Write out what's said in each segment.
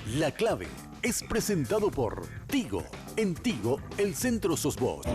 La Clave es presentado por Tigo. En Tigo, el centro sos vos.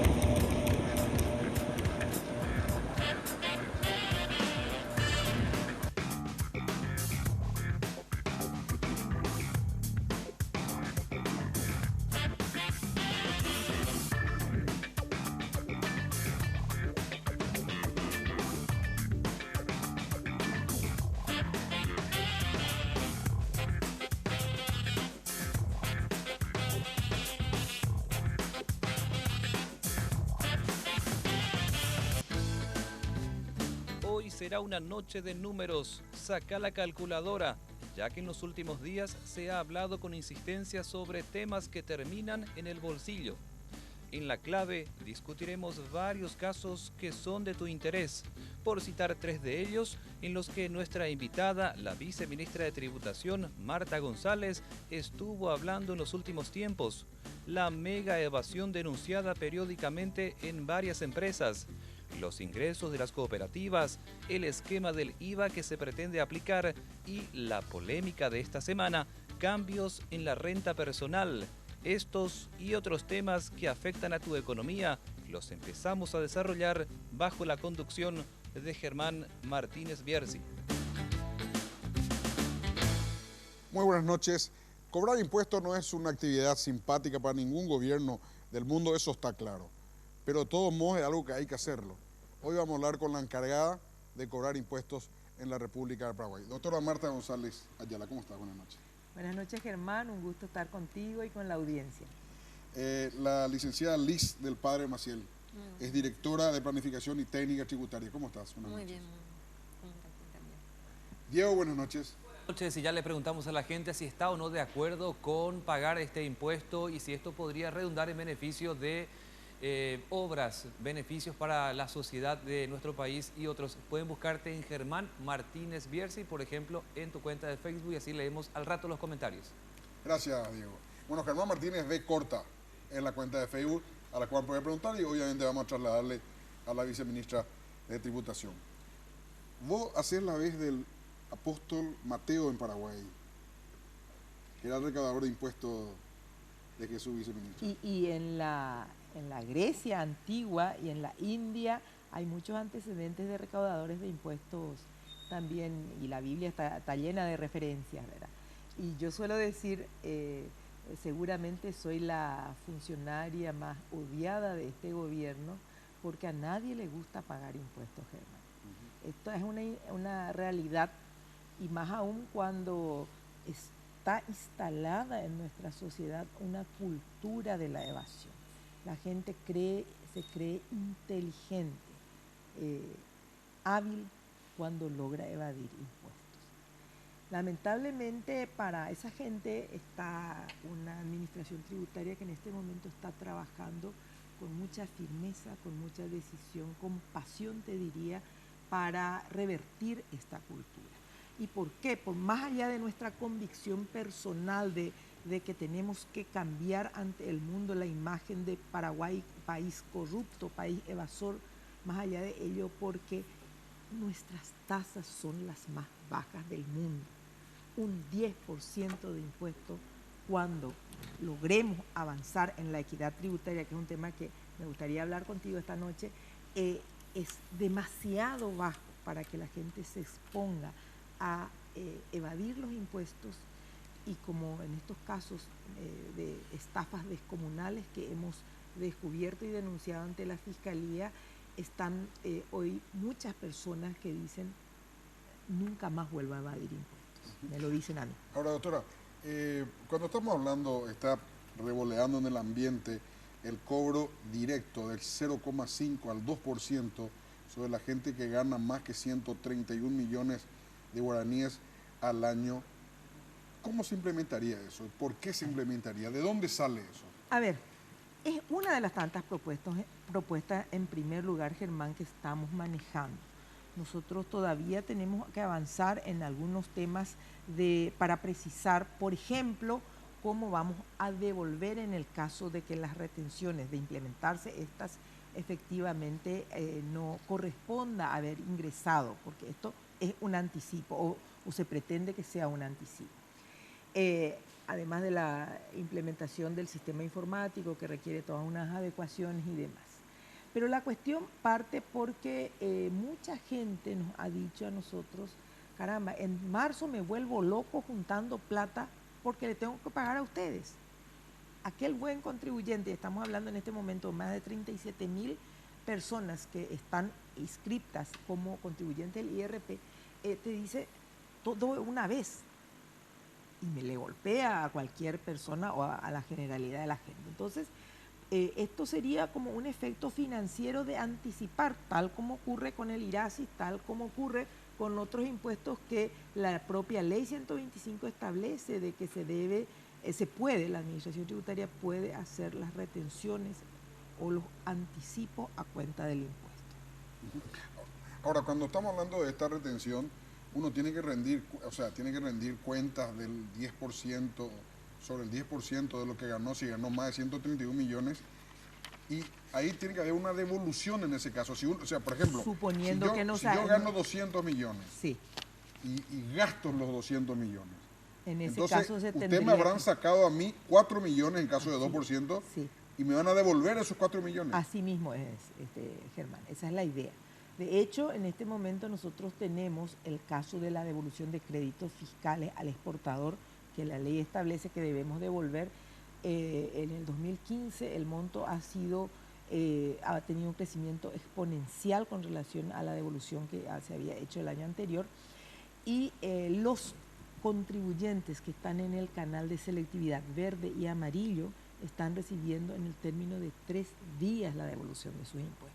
Hoy será una noche de números, saca la calculadora, ya que en los últimos días se ha hablado con insistencia sobre temas que terminan en el bolsillo. En La Clave discutiremos varios casos que son de tu interés, por citar 3 de ellos en los que nuestra invitada, la viceministra de Tributación, Marta González, estuvo hablando en los últimos tiempos. La mega evasión denunciada periódicamente en varias empresas, los ingresos de las cooperativas, el esquema del IVA que se pretende aplicar y la polémica de esta semana, cambios en la renta personal. Estos y otros temas que afectan a tu economía los empezamos a desarrollar bajo la conducción de Germán Martínez Bierzi. Muy buenas noches. Cobrar impuestos no es una actividad simpática para ningún gobierno del mundo, eso está claro. Pero de todos modos es algo que hay que hacerlo. Hoy vamos a hablar con la encargada de cobrar impuestos en la República del Paraguay. Doctora Marta González Ayala, ¿cómo está? Buenas noches. Buenas noches, Germán. Un gusto estar contigo y con la audiencia. La licenciada Liz del Padre Maciel es directora de Planificación y Técnica Tributaria. ¿Cómo estás? Buenas noches. Muy bien, también. Diego, buenas noches. Buenas noches, y ya le preguntamos a la gente si está o no de acuerdo con pagar este impuesto y si esto podría redundar en beneficio de obras, beneficios para la sociedad de nuestro país y otros. Pueden buscarte en Germán Martínez Bierzi, por ejemplo, en tu cuenta de Facebook, y así leemos al rato los comentarios. Gracias, Diego. Bueno, Germán Martínez B. Corta en la cuenta de Facebook, a la cual puede preguntar, y obviamente vamos a trasladarle a la viceministra de Tributación. Vos hacés la vez del apóstol Mateo en Paraguay, que era el recaudador de impuestos de Jesús, viceministra. Y en la Grecia antigua y en la India hay muchos antecedentes de recaudadores de impuestos también, y la Biblia está llena de referencias, ¿verdad? Y yo suelo decir, seguramente soy la funcionaria más odiada de este gobierno, porque a nadie le gusta pagar impuestos, Germán. Esto es una realidad, y más aún cuando está instalada en nuestra sociedad una cultura de la evasión. La gente se cree inteligente, hábil cuando logra evadir impuestos. Lamentablemente para esa gente está una administración tributaria que en este momento está trabajando con mucha firmeza, con mucha decisión, con pasión, te diría, para revertir esta cultura. ¿Y por qué? Por más allá de nuestra convicción personal de que tenemos que cambiar ante el mundo la imagen de Paraguay, país corrupto, país evasor, más allá de ello, porque nuestras tasas son las más bajas del mundo. Un 10% de impuestos, cuando logremos avanzar en la equidad tributaria, que es un tema que me gustaría hablar contigo esta noche, es demasiado bajo para que la gente se exponga a evadir los impuestos, y como en estos casos de estafas descomunales que hemos descubierto y denunciado ante la Fiscalía, están hoy muchas personas que dicen nunca más vuelvo a evadir impuestos. Me lo dicen a mí. Ahora, doctora, cuando estamos hablando, está revoleando en el ambiente el cobro directo del 0,5 al 2% sobre la gente que gana más que 131 millones de guaraníes al año. ¿Cómo se implementaría eso? ¿Por qué se implementaría? ¿De dónde sale eso? A ver, es una de las tantas propuestas en primer lugar, Germán, que estamos manejando. Nosotros todavía tenemos que avanzar en algunos temas para precisar, por ejemplo, cómo vamos a devolver en el caso de que las retenciones de implementarse estas efectivamente no corresponda haber ingresado, porque esto es un anticipo o se pretende que sea un anticipo. además de la implementación del sistema informático que requiere todas unas adecuaciones y demás. Pero la cuestión parte porque mucha gente nos ha dicho a nosotros, caramba, en marzo me vuelvo loco juntando plata porque le tengo que pagar a ustedes. Aquel buen contribuyente, estamos hablando en este momento de más de 37.000 personas que están inscriptas como contribuyentes del IRP, te dice todo una vez y me le golpea a cualquier persona o a la generalidad de la gente. Entonces, esto sería como un efecto financiero de anticipar, tal como ocurre con el IRASIS, tal como ocurre con otros impuestos que la propia ley 125 establece de que la administración tributaria puede hacer las retenciones o los anticipos a cuenta del impuesto. Ahora, cuando estamos hablando de esta retención, uno tiene que rendir cuentas del 10%, sobre el 10% de lo que ganó, si ganó más de 131 millones, y ahí tiene que haber una devolución en ese caso. Por ejemplo, suponiendo que no si yo gano 200 millones sí, y gasto los 200 millones, en ese entonces caso ustedes me habrán sacado a mí 4 millones en caso de 2%, sí, y me van a devolver esos 4 millones. Así mismo es, Germán, esa es la idea. De hecho, en este momento nosotros tenemos el caso de la devolución de créditos fiscales al exportador, que la ley establece que debemos devolver. En el 2015 el monto ha tenido un crecimiento exponencial con relación a la devolución que se había hecho el año anterior, y los contribuyentes que están en el canal de selectividad verde y amarillo están recibiendo en el término de 3 días la devolución de sus impuestos.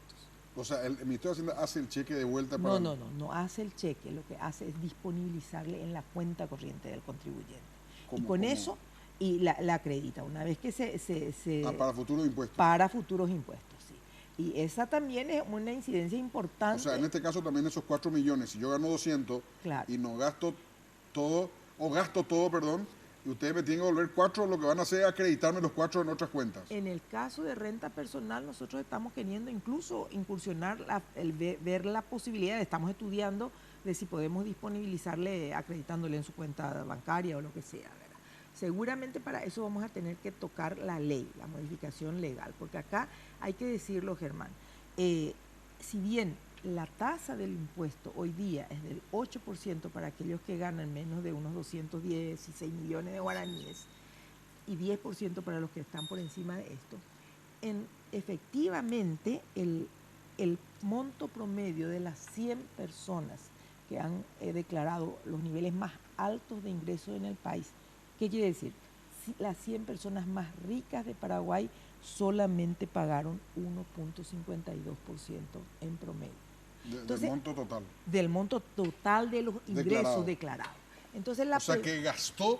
O sea, el Ministerio de Hacienda hace el cheque de vuelta para... No hace el cheque, lo que hace es disponibilizarle en la cuenta corriente del contribuyente. Y con eso, y la acredita, una vez que para futuros impuestos. Para futuros impuestos, sí. Y esa también es una incidencia importante. O sea, en este caso también esos 4 millones, si yo gano 200 y no gasto todo, y ustedes me tienen que devolver 4, lo que van a hacer es acreditarme los 4 en otras cuentas. En el caso de renta personal, nosotros estamos queriendo incluso incursionar, ver la posibilidad, estamos estudiando de si podemos disponibilizarle, acreditándole en su cuenta bancaria o lo que sea, ¿verdad? Seguramente para eso vamos a tener que tocar la ley, la modificación legal, porque acá hay que decirlo, Germán, si bien la tasa del impuesto hoy día es del 8% para aquellos que ganan menos de unos 216 millones de guaraníes y 10% para los que están por encima de esto, efectivamente el monto promedio de las 100 personas que han declarado los niveles más altos de ingresos en el país, ¿qué quiere decir? Las 100 personas más ricas de Paraguay solamente pagaron 1.52% en promedio. Entonces, del monto total. Del monto total de los ingresos declarados. Entonces, o sea que gastó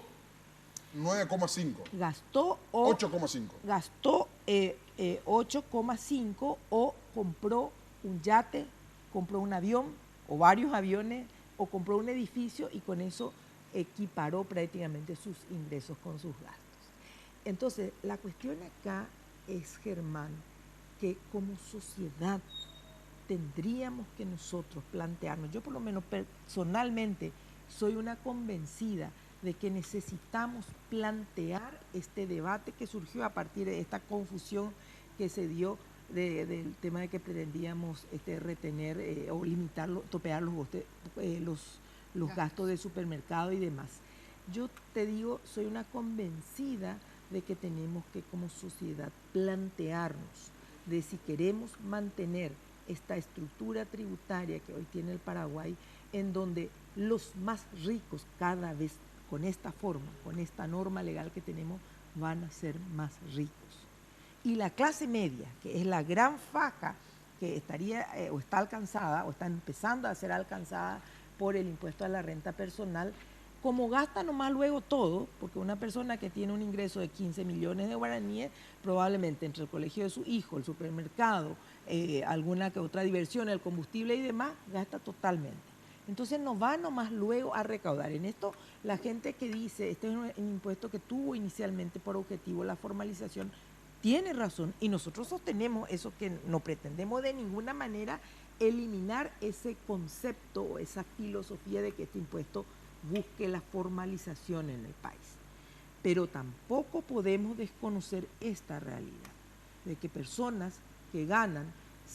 9,5. Gastó 8,5. Gastó 8,5 o compró un yate, compró un avión o varios aviones o compró un edificio y con eso equiparó prácticamente sus ingresos con sus gastos. Entonces, la cuestión acá es, Germán, que como sociedad tendríamos que nosotros plantearnos, yo por lo menos personalmente soy una convencida de que necesitamos plantear este debate que surgió a partir de esta confusión que se dio del tema de que pretendíamos retener o limitarlo, topear los gastos de supermercado y demás. Yo te digo, soy una convencida de que tenemos que como sociedad plantearnos de si queremos mantener esta estructura tributaria que hoy tiene el Paraguay, en donde los más ricos cada vez con esta forma, con esta norma legal que tenemos, van a ser más ricos. Y la clase media, que es la gran faja que estaría o está alcanzada o está empezando a ser alcanzada por el impuesto a la renta personal, como gasta nomás luego todo, porque una persona que tiene un ingreso de 15 millones de guaraníes, probablemente entre el colegio de su hijo, el supermercado, alguna que otra diversión, el combustible y demás, gasta totalmente. Entonces no va nomás luego a recaudar. En esto la gente que dice, este es un impuesto que tuvo inicialmente por objetivo la formalización, tiene razón y nosotros sostenemos eso, que no pretendemos de ninguna manera eliminar ese concepto o esa filosofía de que este impuesto busque la formalización en el país. Pero tampoco podemos desconocer esta realidad, de que personas que ganan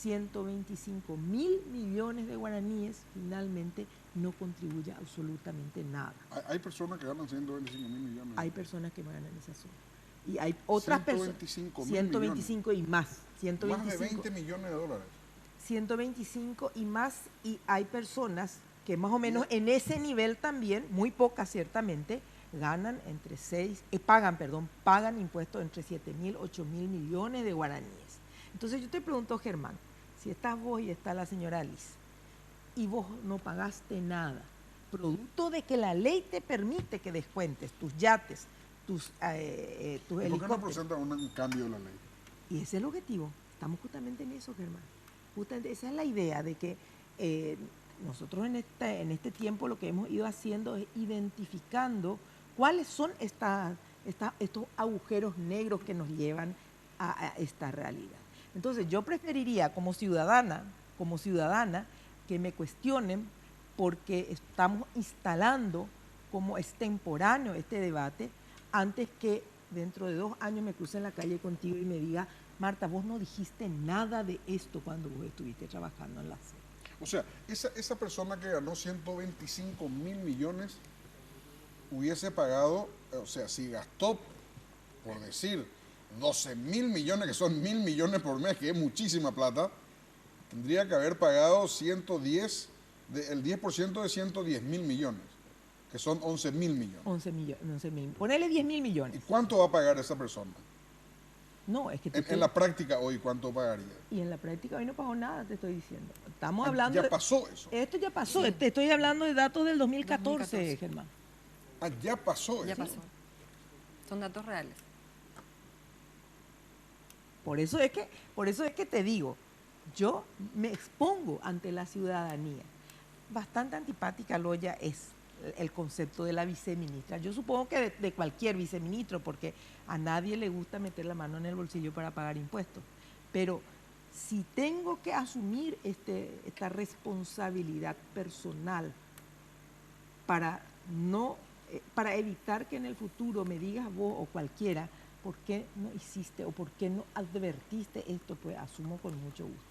125.000 millones de guaraníes finalmente no contribuyen absolutamente nada. Hay personas que ganan 125.000 millones. Hay personas que ganan esa suma. Y hay otras personas. 125.000 125 y más. Más 125, de 20 millones de dólares. 125 y más. Y hay personas que más o menos en ese nivel también, muy pocas ciertamente, ganan entre 6, pagan impuestos entre 7.000, 8.000 millones de guaraníes. Entonces yo te pregunto, Germán, si estás vos y está la señora Alice, y vos no pagaste nada, producto de que la ley te permite que descuentes tus yates, tus ¿Y por qué no helicópteros. presenta un cambio de la ley? Y ese es el objetivo. Estamos justamente en eso, Germán. Justamente esa es la idea de que nosotros en este tiempo lo que hemos ido haciendo es identificando cuáles son estos agujeros negros que nos llevan a esta realidad. Entonces yo preferiría como ciudadana, que me cuestionen porque estamos instalando como extemporáneo este debate antes que dentro de 2 años me cruce en la calle contigo y me diga, Marta, vos no dijiste nada de esto cuando vos estuviste trabajando en la SED. O sea, esa persona que ganó 125.000 millones hubiese pagado, o sea, si gastó, por decir, 12.000 millones, que son 1.000 millones por mes, que es muchísima plata, tendría que haber pagado el 10% de 110.000 millones, que son 11.000 millones. 11.000. Ponele 10.000 ¿Y millones. cuánto va a pagar esa persona? No, es que En la práctica hoy, ¿cuánto pagaría? Y en la práctica hoy no pagó nada, te estoy diciendo. Estamos hablando... Ya pasó eso. Esto ya pasó. Te estoy hablando de datos del 2014, 2014. Germán. Ya pasó Ya eso. pasó. Son datos reales. Por eso es que te digo, yo me expongo ante la ciudadanía. Bastante antipática, Loya, es el concepto de la viceministra. Yo supongo que de cualquier viceministro, porque a nadie le gusta meter la mano en el bolsillo para pagar impuestos. Pero si tengo que asumir esta responsabilidad personal para evitar que en el futuro me digas vos o cualquiera, ¿por qué no hiciste o por qué no advertiste esto? Pues asumo con mucho gusto.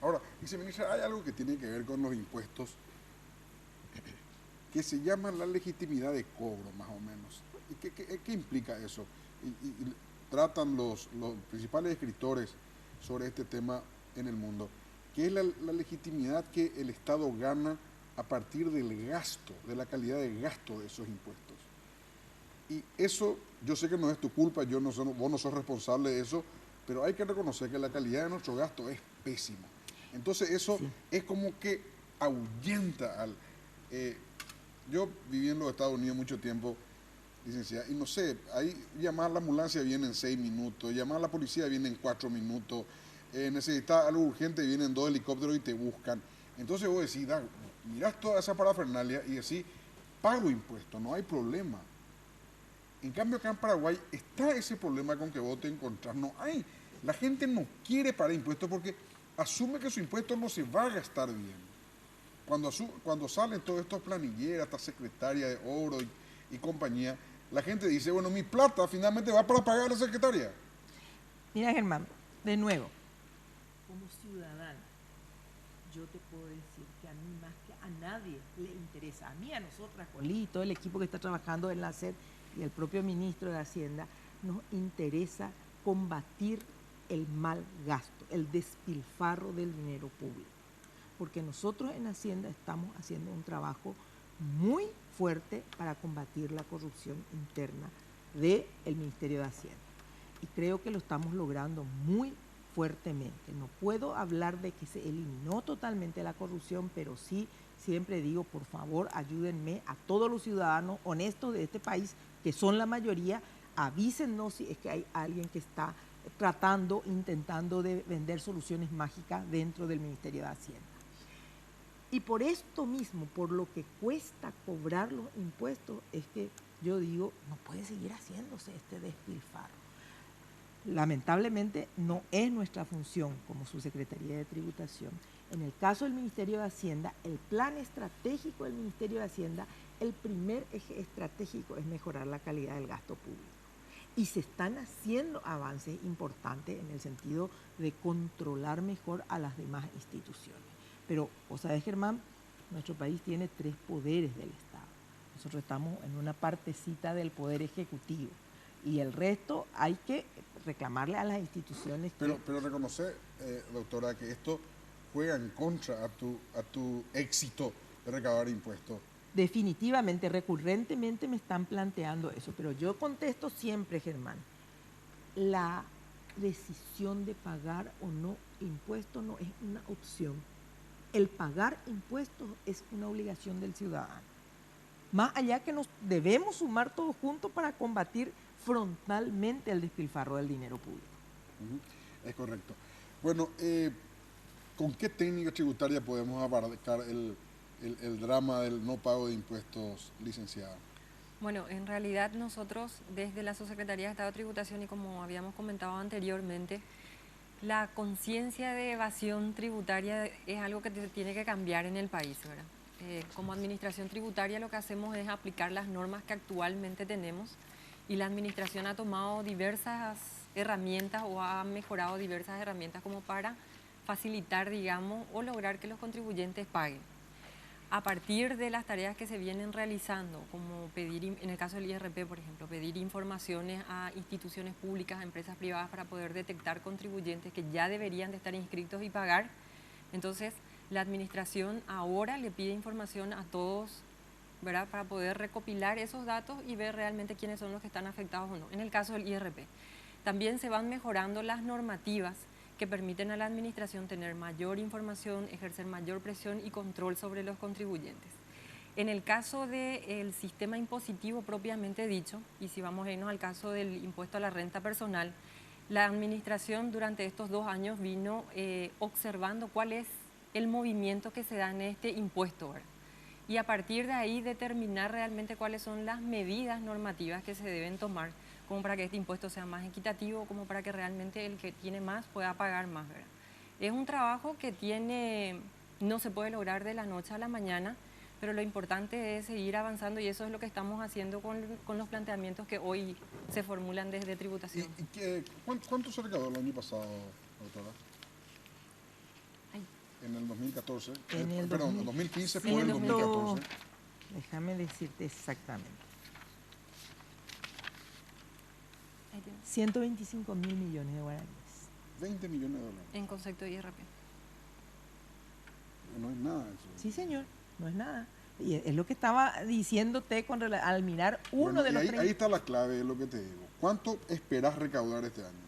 Ahora, viceministra, hay algo que tiene que ver con los impuestos que se llama la legitimidad de cobro, más o menos. ¿Y qué implica eso? Y tratan los principales escritores sobre este tema en el mundo, que es la legitimidad que el Estado gana a partir del gasto, de la calidad de gasto de esos impuestos. Y eso, yo sé que no es tu culpa, vos no sos responsable de eso, pero hay que reconocer que la calidad de nuestro gasto es pésima. Entonces eso es como que ahuyenta al... yo viví en los Estados Unidos mucho tiempo, licenciada, y no sé, ahí llamar a la ambulancia viene en 6 minutos, llamar a la policía viene en 4 minutos, necesitas algo urgente, vienen 2 helicópteros y te buscan. Entonces vos decís, mirás toda esa parafernalia y decís, pago impuestos, no hay problema. En cambio acá en Paraguay está ese problema con que vos te encontrás, no hay. La gente no quiere pagar impuestos porque asume que su impuesto no se va a gastar bien. Cuando salen todos estos planilleras, esta secretaria de oro y compañía, la gente dice, bueno, mi plata finalmente va para pagar a la secretaria. Mira, Germán, de nuevo, como ciudadana, yo te puedo decir que a mí más que a nadie le interesa, a mí, a nosotras, Jolí, todo el equipo que está trabajando en la SED y el propio ministro de Hacienda, nos interesa combatir el mal gasto, el despilfarro del dinero público. Porque nosotros en Hacienda estamos haciendo un trabajo muy fuerte para combatir la corrupción interna del Ministerio de Hacienda. Y creo que lo estamos logrando muy fuertemente. No puedo hablar de que se eliminó totalmente la corrupción, pero sí siempre digo, por favor, ayúdenme a todos los ciudadanos honestos de este país, que son la mayoría, avísennos si es que hay alguien que está intentando de vender soluciones mágicas dentro del Ministerio de Hacienda. Y por esto mismo, por lo que cuesta cobrar los impuestos, es que yo digo, no puede seguir haciéndose este despilfarro. Lamentablemente no es nuestra función como Subsecretaría de Tributación. En el caso del Ministerio de Hacienda, el plan estratégico del Ministerio de Hacienda el primer eje estratégico es mejorar la calidad del gasto público. Y se están haciendo avances importantes en el sentido de controlar mejor a las demás instituciones. Pero, vos sabés, Germán, nuestro país tiene 3 poderes del Estado. Nosotros estamos en una partecita del poder ejecutivo y el resto hay que reclamarle a las instituciones. Pero reconoce, doctora, que esto juega en contra a tu éxito de recaudar impuestos. Definitivamente, recurrentemente me están planteando eso, pero yo contesto siempre, Germán, la decisión de pagar o no impuestos no es una opción. El pagar impuestos es una obligación del ciudadano. Más allá que nos debemos sumar todos juntos para combatir frontalmente el despilfarro del dinero público. Es correcto. Bueno, ¿con qué técnica tributaria podemos abarcar el drama del no pago de impuestos, licenciada? Bueno, en realidad nosotros desde la Subsecretaría de Estado de Tributación y como habíamos comentado anteriormente, la conciencia de evasión tributaria es algo que tiene que cambiar en el país, ¿verdad? Como administración tributaria lo que hacemos es aplicar las normas que actualmente tenemos y la administración ha tomado diversas herramientas o ha mejorado diversas herramientas como para facilitar, digamos, o lograr que los contribuyentes paguen. A partir de las tareas que se vienen realizando, como pedir, en el caso del IRP, por ejemplo, pedir informaciones a instituciones públicas, a empresas privadas para poder detectar contribuyentes que ya deberían de estar inscritos y pagar, entonces la administración ahora le pide información a todos, ¿verdad?, para poder recopilar esos datos y ver realmente quiénes son los que están afectados o no. En el caso del IRP, también se van mejorando las normativas que permiten a la administración tener mayor información, ejercer mayor presión y control sobre los contribuyentes. En el caso del sistema impositivo propiamente dicho, y si vamos a irnos al caso del impuesto a la renta personal, la administración durante estos 2 años vino observando cuál es el movimiento que se da en este impuesto, ¿verdad? Y a partir de ahí determinar realmente cuáles son las medidas normativas que se deben tomar como para que este impuesto sea más equitativo, como para que realmente el que tiene más pueda pagar más, ¿verdad? Es un trabajo que no se puede lograr de la noche a la mañana, pero lo importante es seguir avanzando y eso es lo que estamos haciendo con los planteamientos que hoy se formulan desde tributación. ¿Cuánto se recaudó el año pasado, doctora? En el 2014, perdón, el 2015 por el 2014. Déjame decirte exactamente. 125.000 millones de guaraníes. 20 millones de dólares. En concepto de IRP. No es nada eso. Sí, señor, no es nada. Y es lo que estaba diciéndote al mirar uno de los ahí está la clave de lo que te digo. ¿Cuánto esperás recaudar este año?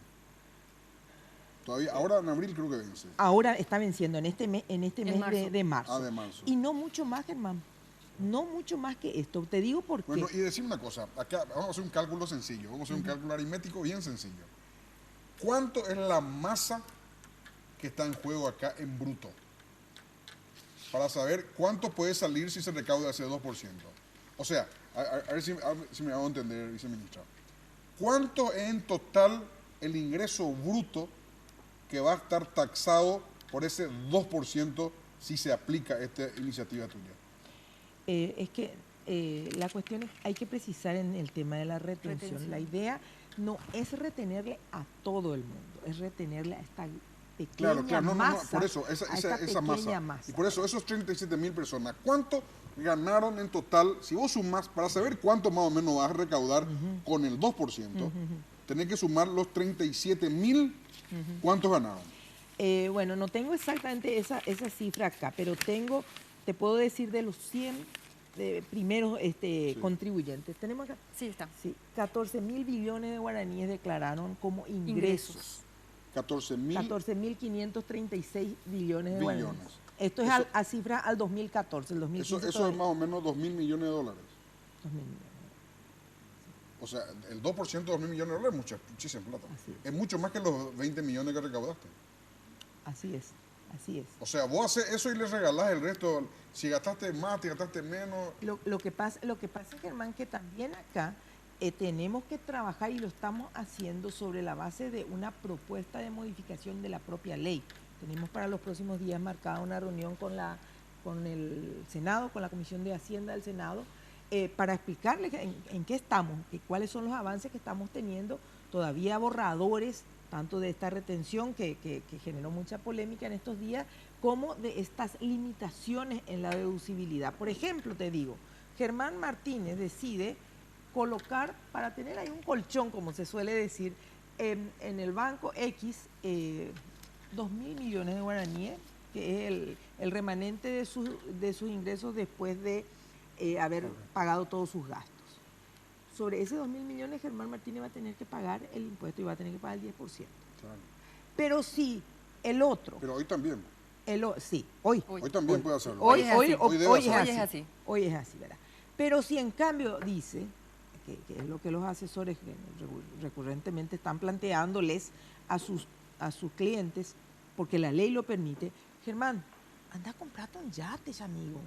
Todavía, ahora en abril creo que vence. Ahora está venciendo en este mes de marzo. Ah, de marzo. Y no mucho más, Germán. No mucho más que esto. Te digo por qué. Bueno, y decime una cosa. Acá vamos a hacer un cálculo sencillo. Vamos a hacer un cálculo aritmético bien sencillo. ¿Cuánto es la masa que está en juego acá en bruto? Para saber cuánto puede salir si se recauda ese 2%. O sea, a ver si me hago entender, viceministra. ¿Cuánto es en total el ingreso bruto que va a estar taxado por ese 2% si se aplica esta iniciativa tuya? Es que la cuestión es, hay que precisar en el tema de la retención. La idea no es retenerle a todo el mundo, es retenerle a esta pequeña masa. Por eso, esa masa. Y por eso, esos 37.000 personas, ¿cuánto ganaron en total? Si vos sumás, para saber cuánto más o menos vas a recaudar con el 2%, tenés que sumar los 37.000, ¿cuántos ganaron? Bueno, no tengo exactamente esa cifra acá, pero te puedo decir de los 100 primeros contribuyentes. ¿Tenemos acá? Sí, está. Sí, 14.000 billones de guaraníes declararon como ingresos. 14.536 billones de guaraníes. Esto es a cifra al 2014. El 2015 eso es más o menos 2.000 millones de dólares. 2.000 millones. O sea, el 2% de 2.000 millones de dólares es muchísima plata. Es mucho más que los 20 millones que recaudaste. Así es. Así es. O sea, vos haces eso y le regalás el resto. Si gastaste más, te gastaste menos. Lo que pasa, Germán, que también acá tenemos que trabajar y lo estamos haciendo sobre la base de una propuesta de modificación de la propia ley. Tenemos para los próximos días marcada una reunión con el Senado, con la Comisión de Hacienda del Senado, para explicarles en qué estamos, cuáles son los avances que estamos teniendo, todavía borradores, tanto de esta retención que generó mucha polémica en estos días, como de estas limitaciones en la deducibilidad. Por ejemplo, te digo, Germán Martínez decide colocar, para tener ahí un colchón, como se suele decir, en el banco X, 2.000 millones de guaraníes, que es el remanente de sus ingresos después de haber pagado todos sus gastos. Sobre ese 2.000 millones, Germán Martínez va a tener que pagar el impuesto y va a tener que pagar el 10%. Claro. Pero si el otro... Pero hoy también. Sí, hoy. Hoy también puede hacerlo. Hoy es así. Hoy es así, ¿verdad? Pero si en cambio dice, que es lo que los asesores recurrentemente están planteándoles a sus clientes, porque la ley lo permite, Germán, anda a comprarte un yate, amigo.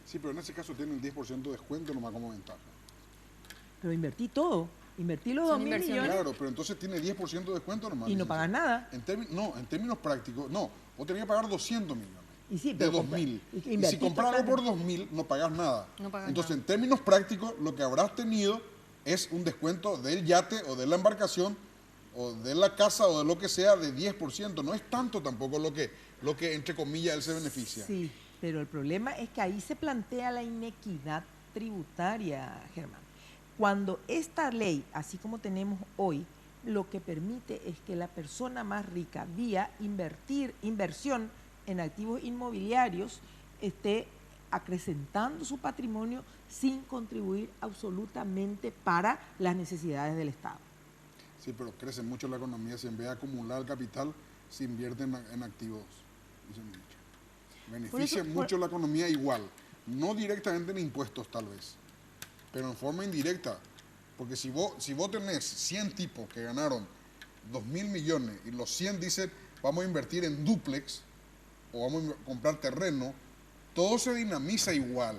Sí, pero en ese caso tiene el 10% de descuento nomás como ventaja. Pero invertí todo, invertí los 2.000 millones. Claro, pero entonces tiene 10% de descuento nomás. Y no pagas nada. En términos prácticos, no, vos tenés que pagar 200 millones. Y sí, de 2.000. Y si compras algo por 2.000, no pagas nada. Entonces, en términos prácticos, lo que habrás tenido es un descuento del yate o de la embarcación o de la casa o de lo que sea de 10%. No es tanto tampoco lo que entre comillas, él se beneficia. Sí, pero el problema es que ahí se plantea la inequidad tributaria, Germán. Cuando esta ley, así como tenemos hoy, lo que permite es que la persona más rica, vía inversión en activos inmobiliarios, esté acrecentando su patrimonio sin contribuir absolutamente para las necesidades del Estado. Sí, pero crece mucho la economía si en vez de acumular capital se invierte en activos. Beneficia mucho la economía igual, no directamente en impuestos tal vez, pero en forma indirecta, porque si vos tenés 100 tipos que ganaron 2.000 millones y los 100 dicen vamos a invertir en dúplex o vamos a comprar terreno, todo se dinamiza igual.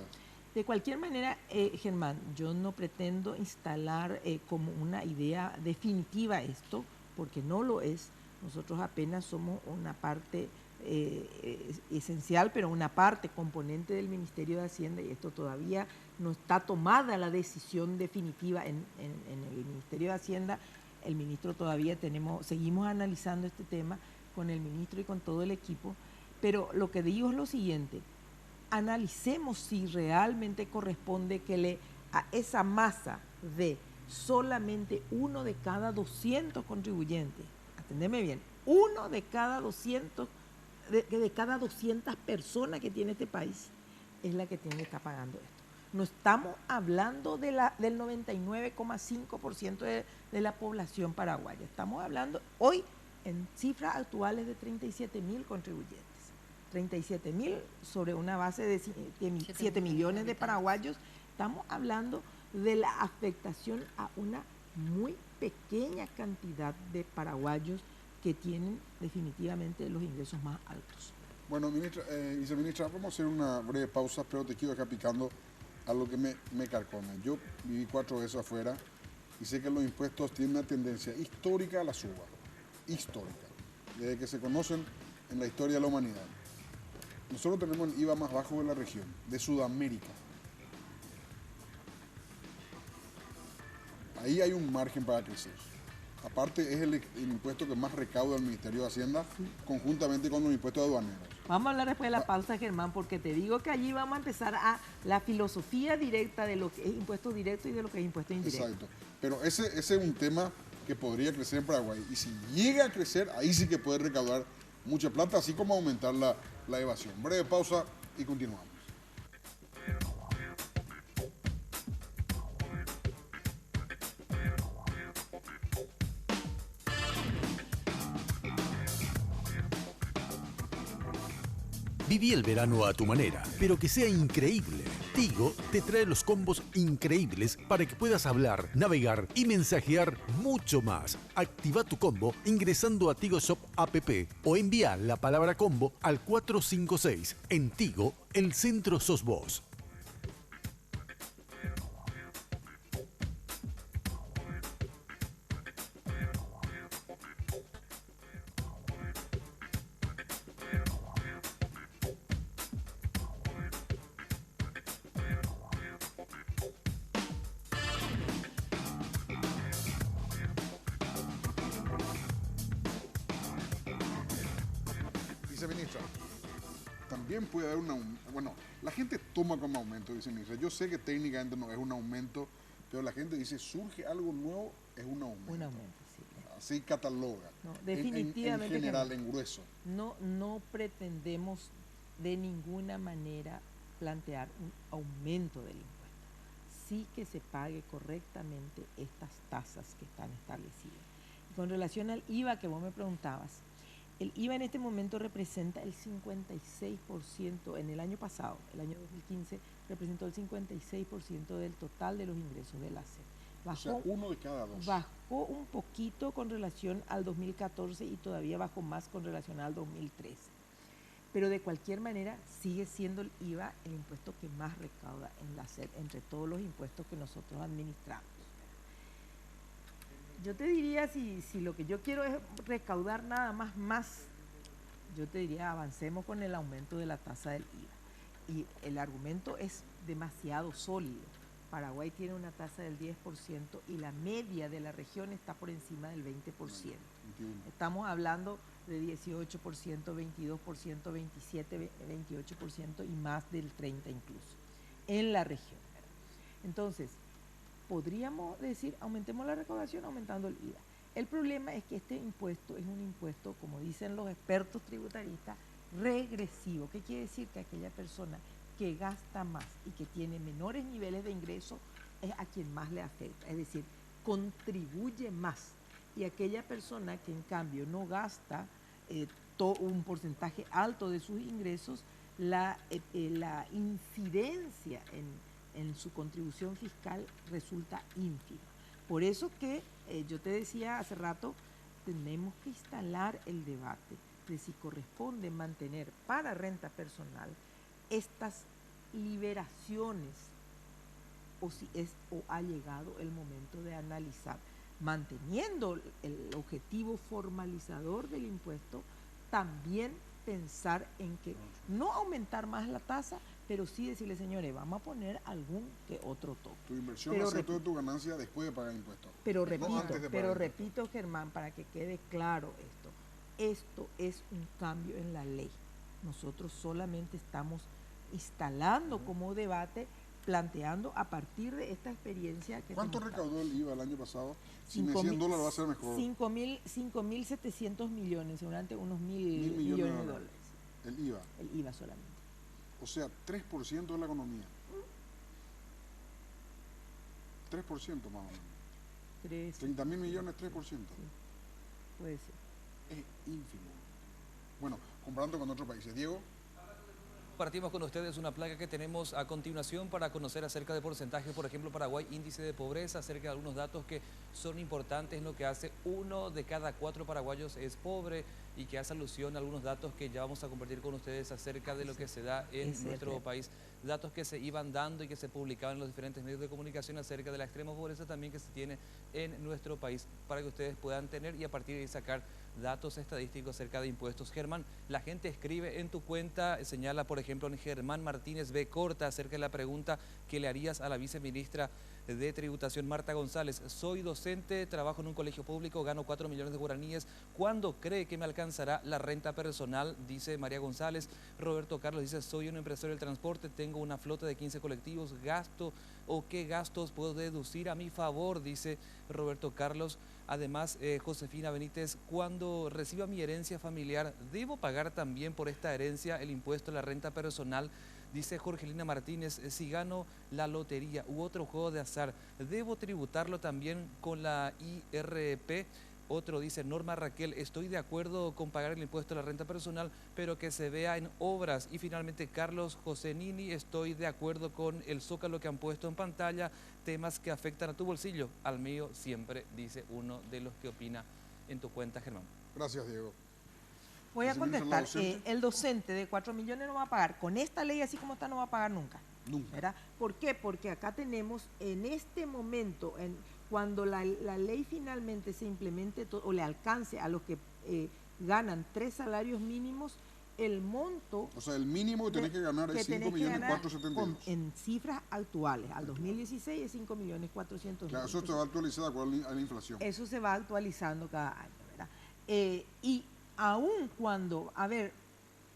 De cualquier manera, Germán, yo no pretendo instalar como una idea definitiva esto, porque no lo es. Nosotros apenas somos una parte esencial, pero una parte componente del Ministerio de Hacienda, y esto todavía no está tomada la decisión definitiva en el Ministerio de Hacienda. El ministro todavía seguimos analizando este tema con el ministro y con todo el equipo, pero lo que digo es lo siguiente: analicemos si realmente corresponde que a esa masa de solamente 1 de cada 200 contribuyentes, atendeme bien, 1 de cada 200, de cada 200 personas que tiene este país es la que tiene que estar pagando esto. No estamos hablando del 99,5% de la población paraguaya, estamos hablando hoy en cifras actuales de 37.000 contribuyentes. 37.000 sobre una base de 7 millones de paraguayos. Estamos hablando de la afectación a una muy pequeña cantidad de paraguayos que tienen definitivamente los ingresos más altos. Bueno, viceministra, vamos a hacer una breve pausa, pero te quiero dejar picando a lo que me carcome. Yo viví 4 veces afuera y sé que los impuestos tienen una tendencia histórica a la suba, histórica, desde que se conocen en la historia de la humanidad. Nosotros tenemos el IVA más bajo de la región, de Sudamérica. Ahí hay un margen para crecer. Aparte, es el impuesto que más recauda el Ministerio de Hacienda, conjuntamente con los impuestos aduaneros. Vamos a hablar después de la pausa, Germán, porque te digo que allí vamos a empezar a la filosofía directa de lo que es impuesto directo y de lo que es impuesto indirecto. Exacto. Pero ese es un tema que podría crecer en Paraguay. Y si llega a crecer, ahí sí que puede recaudar mucha plata, así como aumentar la evasión. Breve pausa y continuamos. Viví el verano a tu manera, pero que sea increíble. Tigo te trae los combos increíbles para que puedas hablar, navegar y mensajear mucho más. Activa tu combo ingresando a Tigo Shop app o envía la palabra combo al 456. En Tigo, el centro sos vos. Viceministra, también puede haber un aumento. Bueno, la gente toma como aumento, viceministra. Yo sé que técnicamente no es un aumento, pero la gente dice, surge algo nuevo, es un aumento. Un aumento, sí. Así cataloga. No, definitivamente. En general, que no. en grueso. No pretendemos de ninguna manera plantear un aumento del impuesto. Sí que se pague correctamente estas tasas que están establecidas. Y con relación al IVA que vos me preguntabas, el IVA en este momento representa el 56%, en el año pasado, el año 2015, representó el 56% del total de los ingresos de la SED. Bajó, o sea, uno de cada dos. Bajó un poquito con relación al 2014 y todavía bajó más con relación al 2013. Pero de cualquier manera sigue siendo el IVA el impuesto que más recauda en la SED entre todos los impuestos que nosotros administramos. Yo te diría, si lo que yo quiero es recaudar nada más, yo te diría avancemos con el aumento de la tasa del IVA. Y el argumento es demasiado sólido. Paraguay tiene una tasa del 10% y la media de la región está por encima del 20%. Estamos hablando de 18%, 22%, 27%, 28% y más del 30% incluso, en la región. Entonces, podríamos decir, aumentemos la recaudación aumentando el IVA. El problema es que este impuesto es un impuesto, como dicen los expertos tributaristas, regresivo. ¿Qué quiere decir? Que aquella persona que gasta más y que tiene menores niveles de ingreso es a quien más le afecta, es decir, contribuye más. Y aquella persona que en cambio no gasta un porcentaje alto de sus ingresos, la incidencia en su contribución fiscal resulta ínfima. Por eso que yo te decía hace rato, tenemos que instalar el debate de si corresponde mantener para renta personal estas liberaciones o si ha llegado el momento de analizar, manteniendo el objetivo formalizador del impuesto, también pensar en que no aumentar más la tasa, pero sí decirle, señores, vamos a poner algún que otro toque. Tu inversión va a ser toda tu ganancia después de pagar impuestos. Pero repito, Germán, para que quede claro esto es un cambio en la ley. Nosotros solamente estamos instalando como debate, planteando a partir de esta experiencia que... ¿Cuánto recaudó el IVA el año pasado? Si me $100 va a ser mejor. 5.700 millones, seguramente unos mil millones de dólares. El IVA. El IVA solamente. O sea, 3% de la economía. 3% más o menos. 30.000 millones, 3%. Sí, puede ser. Es ínfimo. Bueno, comparando con otros países. Diego. Compartimos con ustedes una placa que tenemos a continuación para conocer acerca de porcentajes. Por ejemplo, Paraguay, índice de pobreza, acerca de algunos datos que son importantes en lo que hace 1 de cada 4 paraguayos es pobre y que hace alusión a algunos datos que ya vamos a compartir con ustedes acerca de lo que se da en nuestro país. Datos que se iban dando y que se publicaban en los diferentes medios de comunicación acerca de la extrema pobreza también que se tiene en nuestro país para que ustedes puedan tener y a partir de ahí sacar datos estadísticos acerca de impuestos. Germán, la gente escribe en tu cuenta, señala por ejemplo en Germán Martínez B. Corta acerca de la pregunta que le harías a la viceministra de Tributación, Marta González. Soy docente, trabajo en un colegio público, gano 4 millones de guaraníes. ¿Cuándo cree que me alcanzará la renta personal? Dice María González. Roberto Carlos dice, soy un empresario del transporte, tengo una flota de 15 colectivos, gasto o qué gastos puedo deducir a mi favor, dice Roberto Carlos. Además, Josefina Benítez, cuando reciba mi herencia familiar, ¿debo pagar también por esta herencia el impuesto a la renta personal? Dice Jorgelina Martínez, si gano la lotería u otro juego de azar, ¿debo tributarlo también con la IRP? Otro dice, Norma Raquel, estoy de acuerdo con pagar el impuesto a la renta personal, pero que se vea en obras. Y finalmente, Carlos José Nini, estoy de acuerdo con el zócalo que han puesto en pantalla, temas que afectan a tu bolsillo, al mío siempre, dice uno de los que opina en tu cuenta, Germán. Gracias, Diego. Voy a contestar, el docente de 4 millones no va a pagar, con esta ley así como está no va a pagar nunca. Nunca. ¿Verdad? ¿Por qué? Porque acá tenemos en este momento, cuando la ley finalmente se implemente o le alcance a los que ganan 3 salarios mínimos, el monto... O sea, el mínimo que tenés que ganar es 5.472.000. En cifras actuales, al 2016 es 5.400.000. Claro, eso se va actualizando con la inflación. Eso se va actualizando cada año, ¿verdad? Y aun cuando, a ver,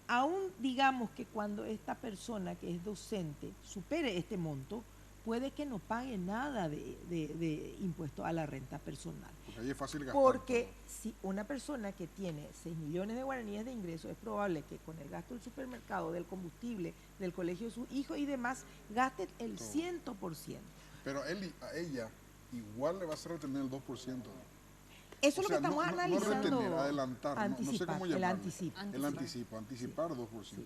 aún digamos que cuando esta persona que es docente supere este monto, puede que no pague nada de impuesto a la renta personal. Porque ahí es fácil gastar. Porque si una persona que tiene 6 millones de guaraníes de ingresos, es probable que con el gasto del supermercado, del combustible, del colegio de su hijo y demás, gaste el 100%. Pero a ella igual le va a hacer retener el 2%. Eso es lo que estamos analizando. No retener, adelantar, no sé cómo llamarlo. El anticipo. El anticipo, anticipar 2%. Sí.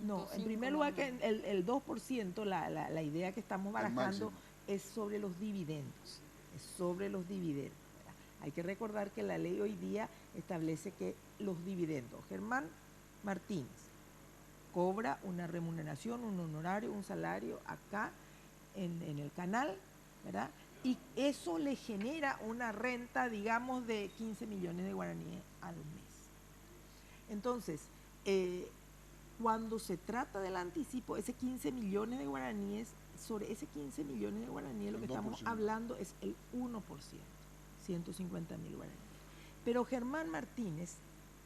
No, en primer lugar que el 2%, la idea que estamos barajando es sobre los dividendos. Es sobre los dividendos. ¿Verdad? Hay que recordar que la ley hoy día establece que los dividendos, Germán Martínez cobra una remuneración, un honorario, un salario acá en el canal, ¿verdad? Y eso le genera una renta, digamos, de 15 millones de guaraníes al mes. Entonces, cuando se trata del anticipo, ese 15 millones de guaraníes, sobre ese 15 millones de guaraníes, lo que estamos hablando es el 1%, 150.000 guaraníes. Pero Germán Martínez,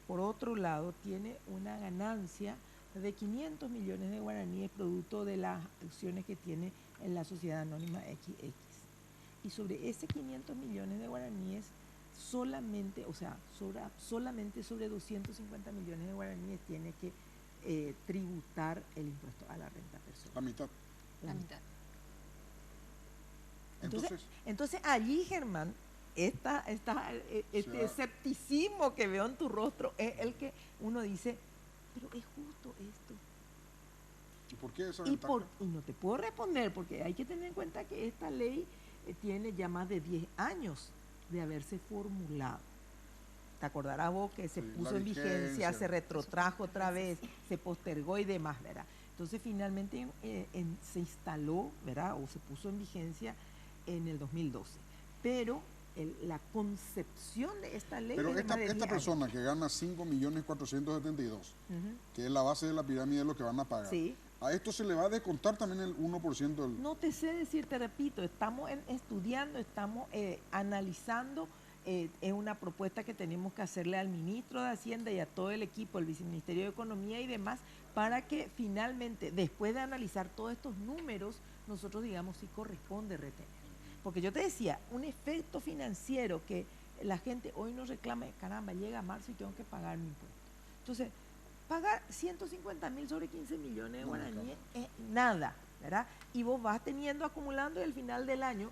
por otro lado, tiene una ganancia de 500 millones de guaraníes producto de las acciones que tiene en la sociedad anónima XX. Y sobre ese 500 millones de guaraníes, solamente sobre 250 millones de guaraníes tiene que tributar el impuesto a la renta personal. La mitad. La mitad. Entonces allí, Germán, este escepticismo que veo en tu rostro es el que uno dice, pero es justo esto. ¿Y por qué esa y no te puedo responder, porque hay que tener en cuenta que esta ley tiene ya más de 10 años de haberse formulado. Te acordarás vos que se puso en vigencia, se retrotrajo otra vez, se postergó y demás, ¿verdad? Entonces finalmente se instaló, ¿verdad? O se puso en vigencia en el 2012. Pero la concepción de esta ley... Pero esta persona que gana 5.472.000, que es la base de la pirámide de lo que van a pagar, sí. ¿A esto se le va a descontar también el 1% del...? No te sé decir, te repito, estamos estudiando, estamos analizando, es una propuesta que tenemos que hacerle al ministro de Hacienda y a todo el equipo, el viceministerio de Economía y demás, para que finalmente, después de analizar todos estos números, nosotros digamos si corresponde retener. Porque yo te decía, un efecto financiero que la gente hoy nos reclama, caramba, llega marzo y tengo que pagar mi impuesto. Entonces, pagar 150.000 sobre 15 millones de guaraníes es nada, ¿verdad? Y vos vas teniendo, acumulando y al final del año,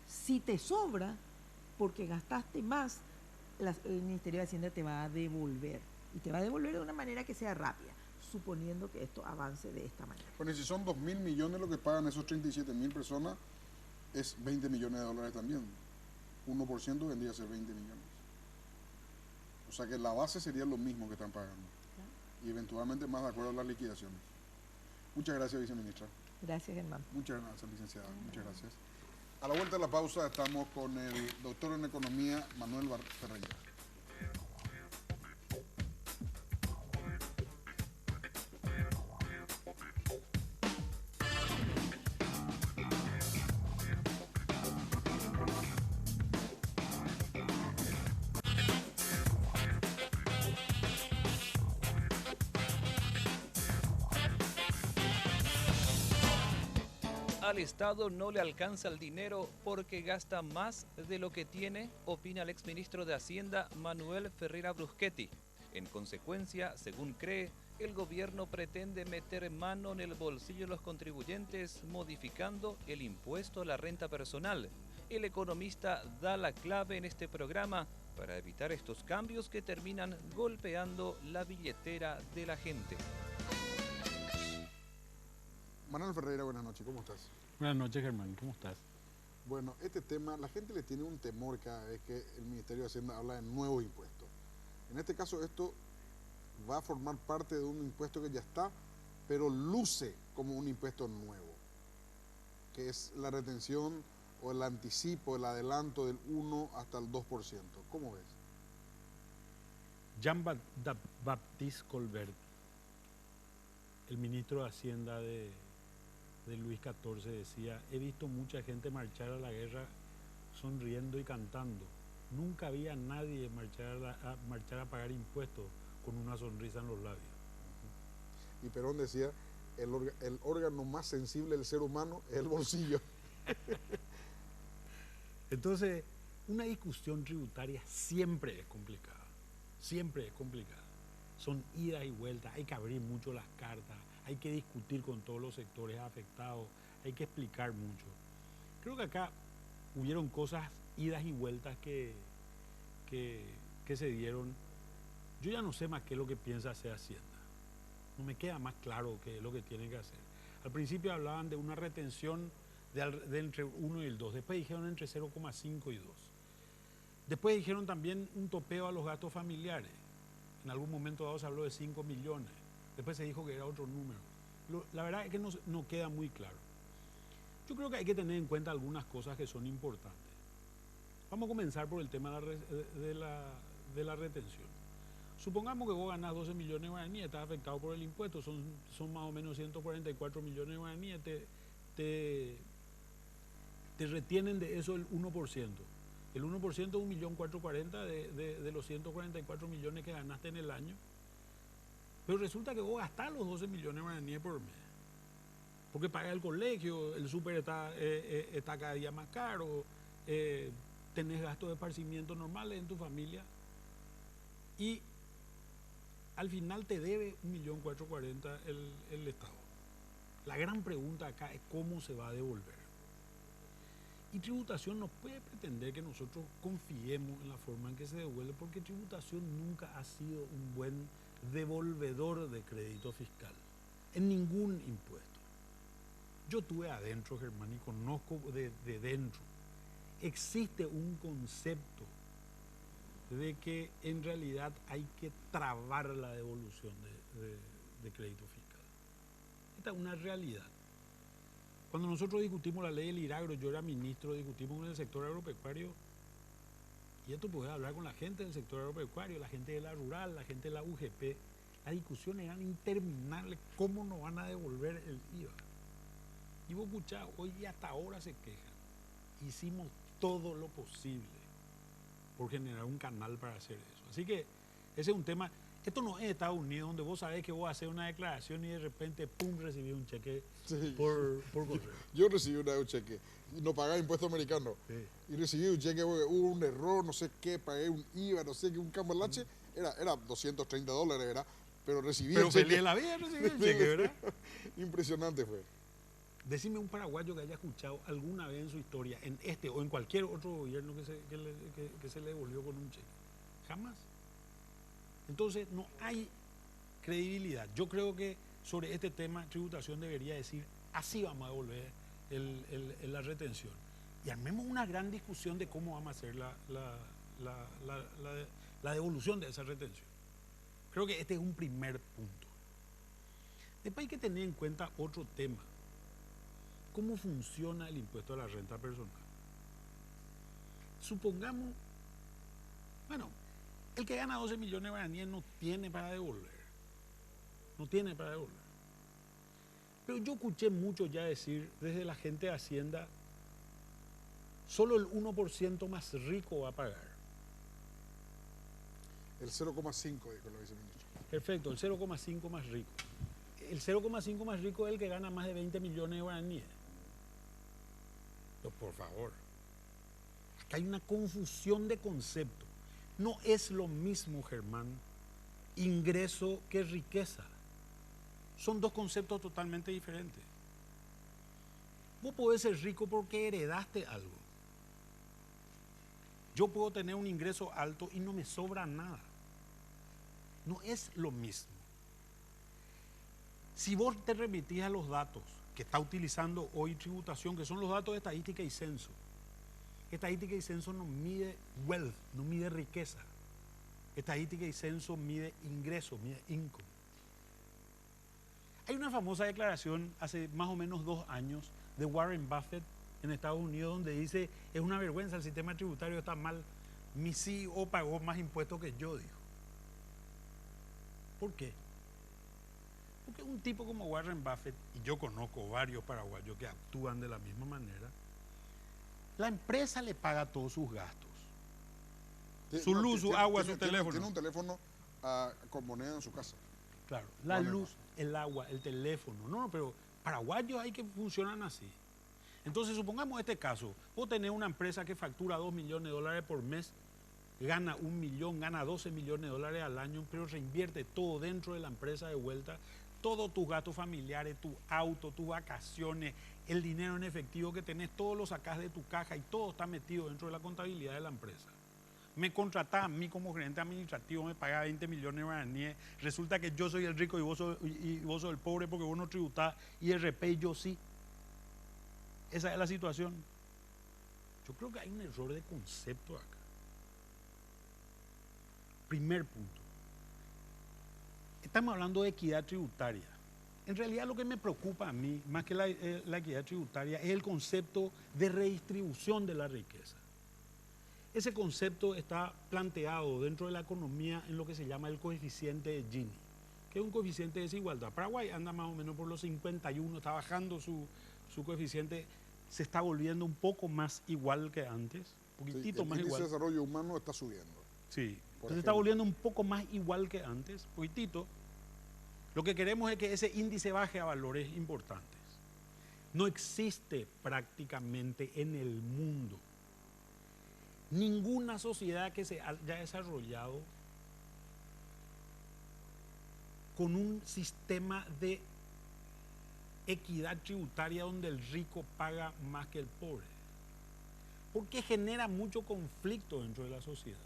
si te sobra, porque gastaste más, el Ministerio de Hacienda te va a devolver. Y te va a devolver de una manera que sea rápida, suponiendo que esto avance de esta manera. Bueno, y si son 2.000 millones lo que pagan esos 37.000 personas, es 20 millones de dólares también. 1% vendría a ser 20 millones. O sea que la base sería lo mismo que están pagando. Y eventualmente más de acuerdo a las liquidaciones. Muchas gracias, viceministra. Gracias, Germán. Muchas gracias, licenciada. Muchas gracias. A la vuelta de la pausa estamos con el doctor en Economía, Manuel Ferreira. Al Estado no le alcanza el dinero porque gasta más de lo que tiene, opina el exministro de Hacienda Manuel Ferreira Bruschetti. En consecuencia, según cree, el gobierno pretende meter mano en el bolsillo de los contribuyentes modificando el impuesto a la renta personal. El economista da la clave en este programa para evitar estos cambios que terminan golpeando la billetera de la gente. Manuel Ferreira, buenas noches, ¿cómo estás? Buenas noches, Germán, ¿cómo estás? Bueno, este tema, la gente le tiene un temor cada vez que el Ministerio de Hacienda habla de nuevos impuestos. En este caso, esto va a formar parte de un impuesto que ya está, pero luce como un impuesto nuevo, que es la retención o el anticipo, el adelanto del 1 hasta el 2%. ¿Cómo ves? Jean-Baptiste Colbert, el ministro de Hacienda de Luis XIV, decía: he visto mucha gente marchar a la guerra sonriendo y cantando. Nunca había nadie marchar a pagar impuestos con una sonrisa en los labios. y Perón decía, el órgano más sensible del ser humano es el bolsillo. Entonces, una discusión tributaria siempre es complicada, siempre es complicada. Son idas y vueltas, hay que abrir mucho las cartas, hay que discutir con todos los sectores afectados, hay que explicar mucho. Creo que acá hubieron cosas, idas y vueltas que se dieron. Yo ya no sé más qué es lo que piensa hacer Hacienda. No me queda más claro qué es lo que tienen que hacer. Al principio hablaban de una retención de entre 1 y el 2, después dijeron entre 0,5 y 2. Después dijeron también un topeo a los gastos familiares. En algún momento dado se habló de 5 millones, después se dijo que era otro número. La verdad es que no queda muy claro. Yo creo que hay que tener en cuenta algunas cosas que son importantes. Vamos a comenzar por el tema de la retención. Supongamos que vos ganás 12 millones de guaraníes, estás afectado por el impuesto, son más o menos 144 millones de guaraníes, te retienen de eso el 1%. El 1% es 1.440.000 de los 144 millones que ganaste en el año. Pero resulta que vos gastás los 12 millones de guaraníes por mes. Porque pagas el colegio, el súper está cada día más caro, tenés gastos de esparcimiento normales en tu familia y al final te debe 1.440.000 el Estado. La gran pregunta acá es cómo se va a devolver. Y tributación no puede pretender que nosotros confiemos en la forma en que se devuelve, porque tributación nunca ha sido un buen devolvedor de crédito fiscal, en ningún impuesto. Yo estuve adentro, Germán, y conozco de dentro. Existe un concepto de que en realidad hay que trabar la devolución de crédito fiscal. Esta es una realidad. Cuando nosotros discutimos la ley del IRAGRO, yo era ministro, discutimos con el sector agropecuario, y esto puede hablar con la gente del sector agropecuario, la gente de la rural, la gente de la UGP. Las discusiones eran interminables, ¿cómo nos van a devolver el IVA? Y vos escuchás, hoy hasta ahora se quejan. Hicimos todo lo posible por generar un canal para hacer eso. Así que ese es un tema. Esto no es Estados Unidos, donde vos sabés que vos haces una declaración y de repente, pum, recibís un cheque por correo. Yo recibí un cheque, y no pagaba impuesto americano. Sí. Y recibí un cheque, hubo un error, no sé qué, pagué un IVA, no sé qué, un cambalache. Era $230, ¿verdad? Pero recibí Pero el cheque. feliz de la vida recibí el cheque, ¿verdad? Impresionante fue. Decime un paraguayo que haya escuchado alguna vez en su historia, en este o en cualquier otro gobierno que se le devolvió con un cheque. Jamás. Entonces no hay credibilidad. Yo creo que sobre este tema tributación debería decir, así vamos a devolver la retención. Y armemos una gran discusión de cómo vamos a hacer la devolución de esa retención. Creo que este es un primer punto. Después hay que tener en cuenta otro tema. ¿Cómo funciona el impuesto a la renta personal? Supongamos, bueno, el que gana 12 millones de guaraníes no tiene para devolver. No tiene para devolver. Pero yo escuché mucho ya decir desde la gente de Hacienda, solo el 1% más rico va a pagar. El 0,5, dijo la viceministra. Perfecto, el 0,5 más rico. El 0,5 más rico es el que gana más de 20 millones de guaraníes. Pero por favor, acá hay una confusión de conceptos. No es lo mismo, Germán, ingreso que riqueza. Son dos conceptos totalmente diferentes. Vos podés ser rico porque heredaste algo. Yo puedo tener un ingreso alto y no me sobra nada. No es lo mismo. Si vos te remitís a los datos que está utilizando hoy tributación, que son los datos de estadística y censo, estadística y censo no mide wealth, no mide riqueza. Estadística y censo mide ingreso, mide income. Hay una famosa declaración hace más o menos 2 años de Warren Buffett en Estados Unidos donde dice, es una vergüenza, el sistema tributario está mal, mi CEO pagó más impuestos que yo, dijo. ¿Por qué? Porque un tipo como Warren Buffett, y yo conozco varios paraguayos que actúan de la misma manera, la empresa le paga todos sus gastos. Su luz, su agua, su teléfono. Tiene un teléfono con moneda en su casa. Claro, la luz, el agua, el teléfono. No, pero paraguayos hay que funcionan así. Entonces, supongamos este caso, vos tenés una empresa que factura 2 millones de dólares por mes, gana 1 millón, gana 12 millones de dólares al año, pero reinvierte todo dentro de la empresa de vuelta, todos tus gastos familiares, tu auto, tus vacaciones, el dinero en efectivo que tenés, todo lo sacás de tu caja y todo está metido dentro de la contabilidad de la empresa. Me contratás a mí como gerente administrativo, me pagás 20 millones de guaraníes, resulta que yo soy el rico y vos sos el pobre porque vos no tributás, y IRP yo sí. Esa es la situación. Yo creo que hay un error de concepto acá. Primer punto. Estamos hablando de equidad tributaria. En realidad lo que me preocupa a mí, más que la equidad tributaria, es el concepto de redistribución de la riqueza. Ese concepto está planteado dentro de la economía en lo que se llama el coeficiente de Gini, que es un coeficiente de desigualdad. Paraguay anda más o menos por los 51, está bajando su coeficiente, se está volviendo un poco más igual que antes, poquitito más igual. El índice de desarrollo humano está subiendo. Sí, se está volviendo un poco más igual que antes, poquitito. Lo que queremos es que ese índice baje a valores importantes. No existe prácticamente en el mundo ninguna sociedad que se haya desarrollado con un sistema de equidad tributaria donde el rico paga más que el pobre. Porque genera mucho conflicto dentro de la sociedad.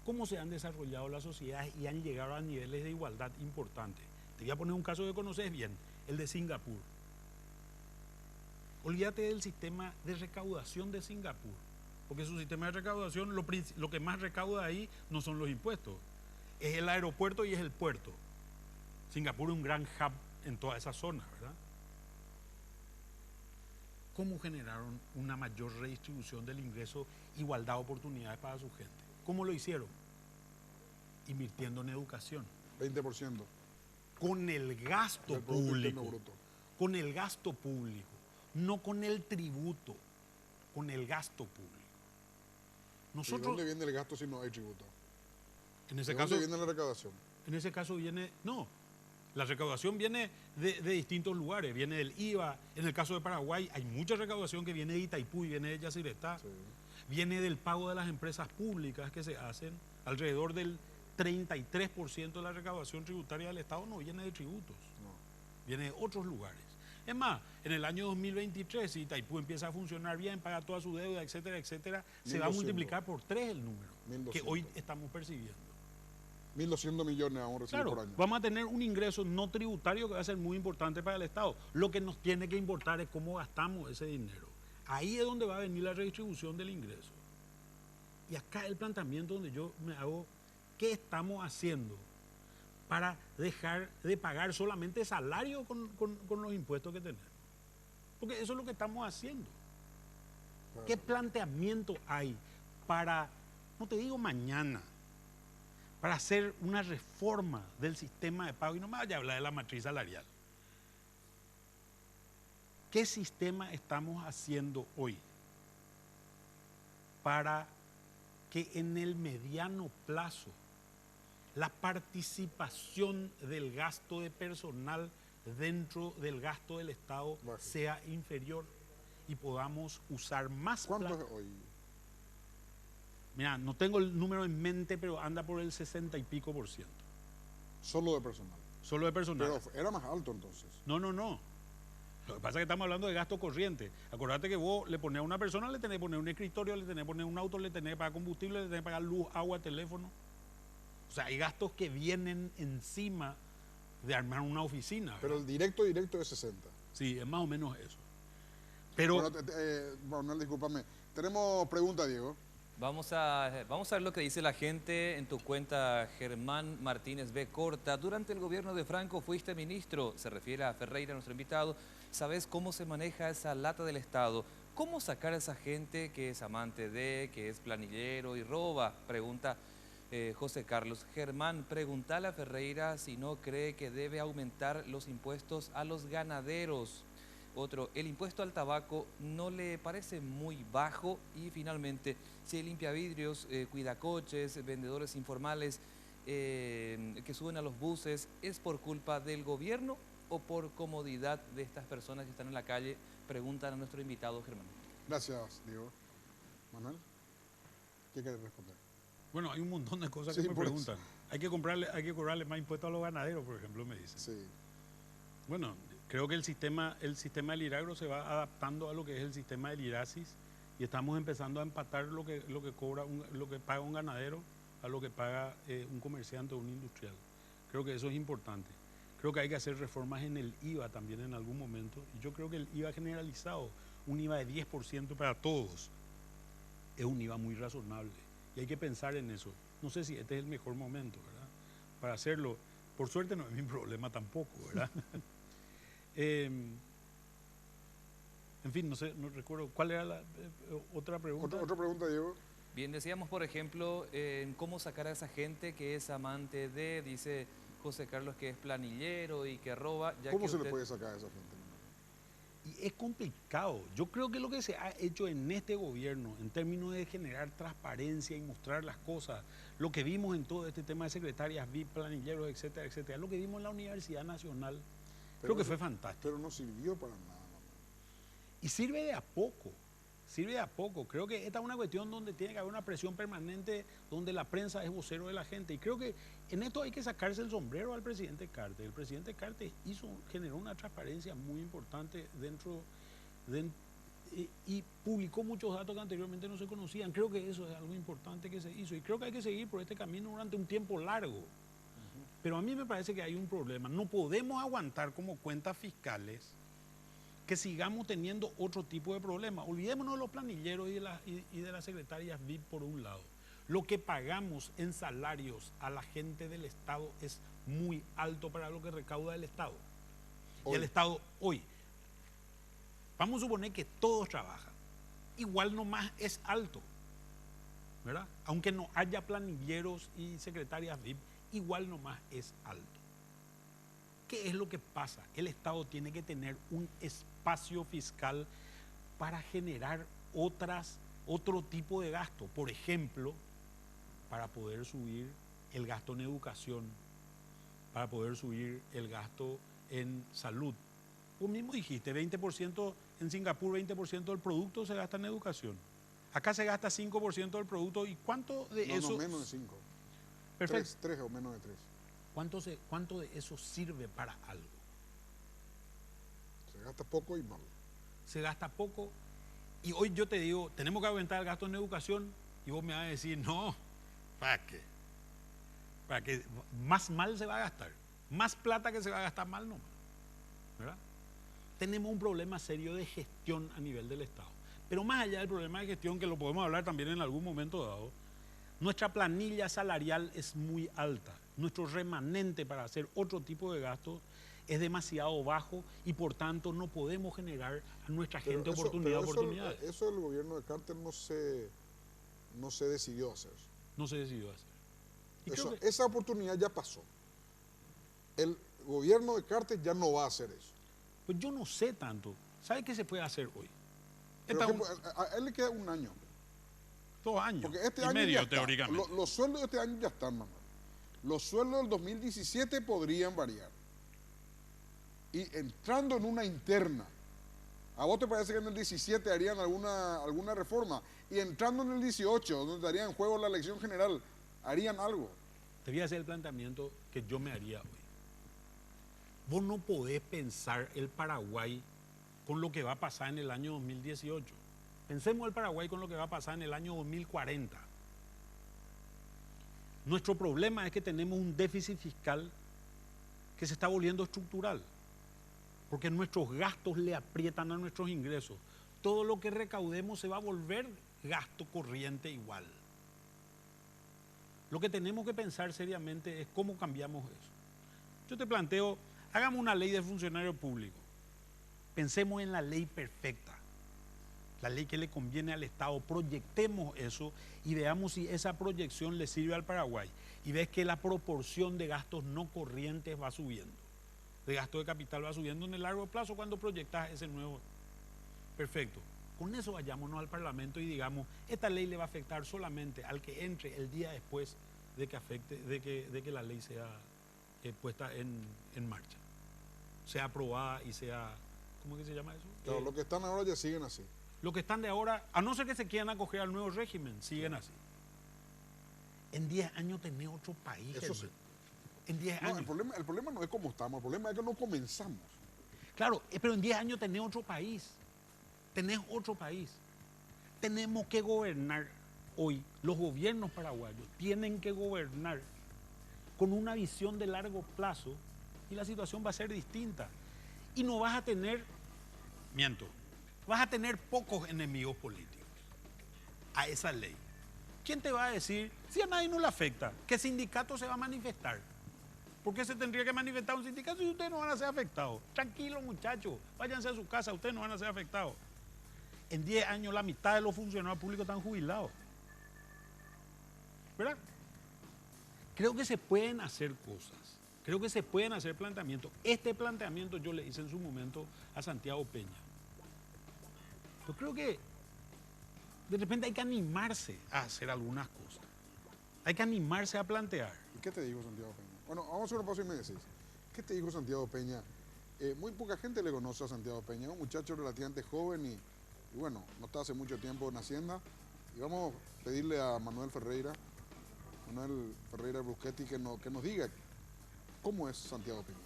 ¿Cómo se han desarrollado las sociedades y han llegado a niveles de igualdad importantes? Te voy a poner un caso que conoces bien, el de Singapur. Olvídate del sistema de recaudación de Singapur, porque su sistema de recaudación, lo que más recauda ahí no son los impuestos, es el aeropuerto y es el puerto. Singapur es un gran hub en toda esa zona, ¿verdad? ¿Cómo generaron una mayor redistribución del ingreso, igualdad de oportunidades para su gente? ¿Cómo lo hicieron? Invirtiendo en educación. 20%. Con el gasto público. Con el gasto público. No con el tributo, con el gasto público. Nosotros, ¿Y dónde viene el gasto si no hay tributo? En ese ¿De caso, dónde viene la recaudación? En ese caso viene, no, la recaudación viene de distintos lugares, viene del IVA. En el caso de Paraguay hay mucha recaudación que viene de Itaipú y viene de Yacyretá. Sí. Viene del pago de las empresas públicas que se hacen. Alrededor del 33% de la recaudación tributaria del Estado no viene de tributos, no, viene de otros lugares. Es más, en el año 2023, si Itaipú empieza a funcionar bien, paga toda su deuda, etcétera, etcétera, se va a multiplicar por 3 el número 1.200. Que hoy estamos percibiendo. 1.200 millones vamos a recibir por año. Vamos a tener un ingreso no tributario que va a ser muy importante para el Estado. Lo que nos tiene que importar es cómo gastamos ese dinero. Ahí es donde va a venir la redistribución del ingreso. Y acá el planteamiento donde yo me hago, ¿qué estamos haciendo para dejar de pagar solamente salario con los impuestos que tenemos? Porque eso es lo que estamos haciendo. Claro. ¿Qué planteamiento hay para, no te digo mañana, para hacer una reforma del sistema de pago? Y no me vaya a hablar de la matriz salarial. ¿Qué sistema estamos haciendo hoy para que en el mediano plazo la participación del gasto de personal dentro del gasto del Estado sea inferior y podamos usar más plata? ¿Cuánto es hoy? Mira, no tengo el número en mente, pero anda por el 60 y pico %. Solo de personal. Solo de personal. Pero era más alto entonces. No. Lo que pasa es que estamos hablando de gasto corriente. Acordate que vos le pones a una persona, le tenés que poner un escritorio, le tenés que poner un auto, le tenés que pagar combustible, le tenés que pagar luz, agua, teléfono. O sea, hay gastos que vienen encima de armar una oficina, ¿verdad? Pero el directo es 60. Sí, es más o menos eso. Pero... Bueno, discúlpame. Tenemos pregunta, Diego. Vamos a ver lo que dice la gente en tu cuenta. Germán Martínez B. Corta. Durante el gobierno de Franco fuiste ministro, se refiere a Ferreira, nuestro invitado. ¿Sabes cómo se maneja esa lata del Estado? ¿Cómo sacar a esa gente que es amante de, que es planillero y roba? Pregunta José Carlos. Germán, preguntale a Ferreira si no cree que debe aumentar los impuestos a los ganaderos. Otro, el impuesto al tabaco no le parece muy bajo. Y finalmente, si hay limpiavidrios, cuidacoches, vendedores informales que suben a los buses, ¿es por culpa del gobierno o por comodidad de estas personas que están en la calle? Preguntan a nuestro invitado Germán. Gracias, Diego. Manuel, ¿qué quieres responder? Bueno, hay un montón de cosas Sí, que me por eso. preguntan. Hay que cobrarle más impuestos a los ganaderos, por ejemplo, me dicen. Sí. Bueno, creo que el sistema del IRAGRO se va adaptando a lo que es el sistema del IRASIS y estamos empezando a empatar lo que paga un ganadero a lo que paga un comerciante o un industrial. Creo que eso es importante. Creo que hay que hacer reformas en el IVA también en algún momento. Y yo creo que el IVA generalizado, un IVA de 10% para todos, es un IVA muy razonable. Y hay que pensar en eso. No sé si este es el mejor momento, ¿verdad? Para hacerlo. Por suerte no es mi problema tampoco, ¿verdad? En fin, no sé, no recuerdo. ¿Cuál era la otra pregunta? Otra pregunta, Diego. Bien, decíamos, por ejemplo, en cómo sacar a esa gente que es amante de, dice José Carlos, que es planillero y que roba. Ya ¿Cómo que se le usted- puede sacar a esa gente? Y es complicado. Yo creo que lo que se ha hecho en este gobierno, en términos de generar transparencia y mostrar las cosas, lo que vimos en todo este tema de secretarias, VIP, planilleros, etcétera, etcétera, lo que vimos en la Universidad Nacional, creo que eso- fue fantástico. Pero no sirvió para nada. Y sirve de a poco, sirve de a poco. Creo que esta es una cuestión donde tiene que haber una presión permanente, donde la prensa es vocero de la gente. Y creo que en esto hay que sacarse el sombrero al presidente Cartes. El presidente Cartes generó una transparencia muy importante y publicó muchos datos que anteriormente no se conocían. Creo que eso es algo importante que se hizo. Y creo que hay que seguir por este camino durante un tiempo largo. Pero a mí me parece que hay un problema. No podemos aguantar como cuentas fiscales que sigamos teniendo otro tipo de problemas. Olvidémonos de los planilleros y de las secretarias VIP por un lado. Lo que pagamos en salarios a la gente del Estado es muy alto para lo que recauda el Estado. Y el Estado hoy, vamos a suponer que todos trabajan, igual nomás es alto, ¿verdad? Aunque no haya planilleros y secretarias VIP, igual nomás es alto. ¿Qué es lo que pasa? El Estado tiene que tener un espacio fiscal para generar otro tipo de gasto. Por ejemplo, para poder subir el gasto en educación, para poder subir el gasto en salud. Vos mismo dijiste, 20% en Singapur, 20% del producto se gasta en educación. Acá se gasta 5% del producto. ¿Y cuánto de eso? No, menos de 5. Perfecto. 3 o menos de 3. ¿Cuánto de eso sirve para algo? Se gasta poco y mal. Se gasta poco. Y hoy yo te digo, tenemos que aumentar el gasto en educación. Y vos me vas a decir, no, ¿para qué? Para que más mal se va a gastar. Más plata que se va a gastar mal nomás. ¿Verdad? Tenemos un problema serio de gestión a nivel del Estado. Pero más allá del problema de gestión, que lo podemos hablar también en algún momento dado, nuestra planilla salarial es muy alta. Nuestro remanente para hacer otro tipo de gastos es demasiado bajo y por tanto no podemos generar a nuestra gente oportunidades. Eso el gobierno de Carter no se decidió hacer. No se decidió hacer. Y creo que Esa oportunidad ya pasó. El gobierno de Carter ya no va a hacer eso. pues yo no sé tanto. ¿Sabe qué se puede hacer hoy? Pero a él le queda un año. 2 años Porque este y año medio, ya está. teóricamente. Los sueldos de este año ya están, mamá. Los sueldos del 2017 podrían variar. Y entrando en una interna, ¿a vos te parece que en el 17 harían alguna reforma? Y entrando en el 18, donde estaría en juego la elección general, ¿harían algo? Te voy a hacer el planteamiento que yo me haría hoy. Vos no podés pensar el Paraguay con lo que va a pasar en el año 2018. Pensemos el Paraguay con lo que va a pasar en el año 2040. Nuestro problema es que tenemos un déficit fiscal que se está volviendo estructural, porque nuestros gastos le aprietan a nuestros ingresos. Todo lo que recaudemos se va a volver gasto corriente igual. Lo que tenemos que pensar seriamente es cómo cambiamos eso. Yo te planteo, hagamos una ley de funcionario público. Pensemos en la ley perfecta, la ley que le conviene al Estado. Proyectemos eso y veamos si esa proyección le sirve al Paraguay. Y ves que la proporción de gastos no corrientes va subiendo, de gasto de capital va subiendo en el largo plazo cuando proyectas ese nuevo. Perfecto. Con eso vayámonos al Parlamento y digamos, esta ley le va a afectar solamente al que entre el día después de que afecte, de que la ley sea puesta en marcha, sea aprobada y sea, ¿cómo que se llama eso? Claro, los que están ahora ya siguen así. Los que están de ahora, a no ser que se quieran acoger al nuevo régimen, siguen así. En 10 años tenés otro país. Eso sí. En 10 No, años. el problema no es cómo estamos, el problema es que no comenzamos. Claro, pero en 10 años tenés otro país. Tenés otro país. Tenemos que gobernar hoy. Los gobiernos paraguayos tienen que gobernar con una visión de largo plazo y la situación va a ser distinta. Y no vas a tener, vas a tener pocos enemigos políticos a esa ley. ¿Quién te va a decir, si a nadie no le afecta, qué sindicato se va a manifestar? ¿Por qué se tendría que manifestar un sindicato si ustedes no van a ser afectados? Tranquilos, muchachos, váyanse a su casa, ustedes no van a ser afectados. En 10 años la mitad de los funcionarios públicos están jubilados. ¿Verdad? Creo que se pueden hacer cosas, creo que se pueden hacer planteamientos. Este planteamiento yo le hice en su momento a Santiago Peña. Yo creo que de repente hay que animarse a hacer algunas cosas. Hay que animarse a plantear. ¿Y qué te dijo Santiago Peña? Bueno, vamos a hacer una pausa y me decís. ¿Qué te dijo Santiago Peña? Muy poca gente le conoce a Santiago Peña, es un muchacho relativamente joven y bueno, no está hace mucho tiempo en Hacienda. Y vamos a pedirle a Manuel Ferreira Brusquetti, que nos diga cómo es Santiago Peña.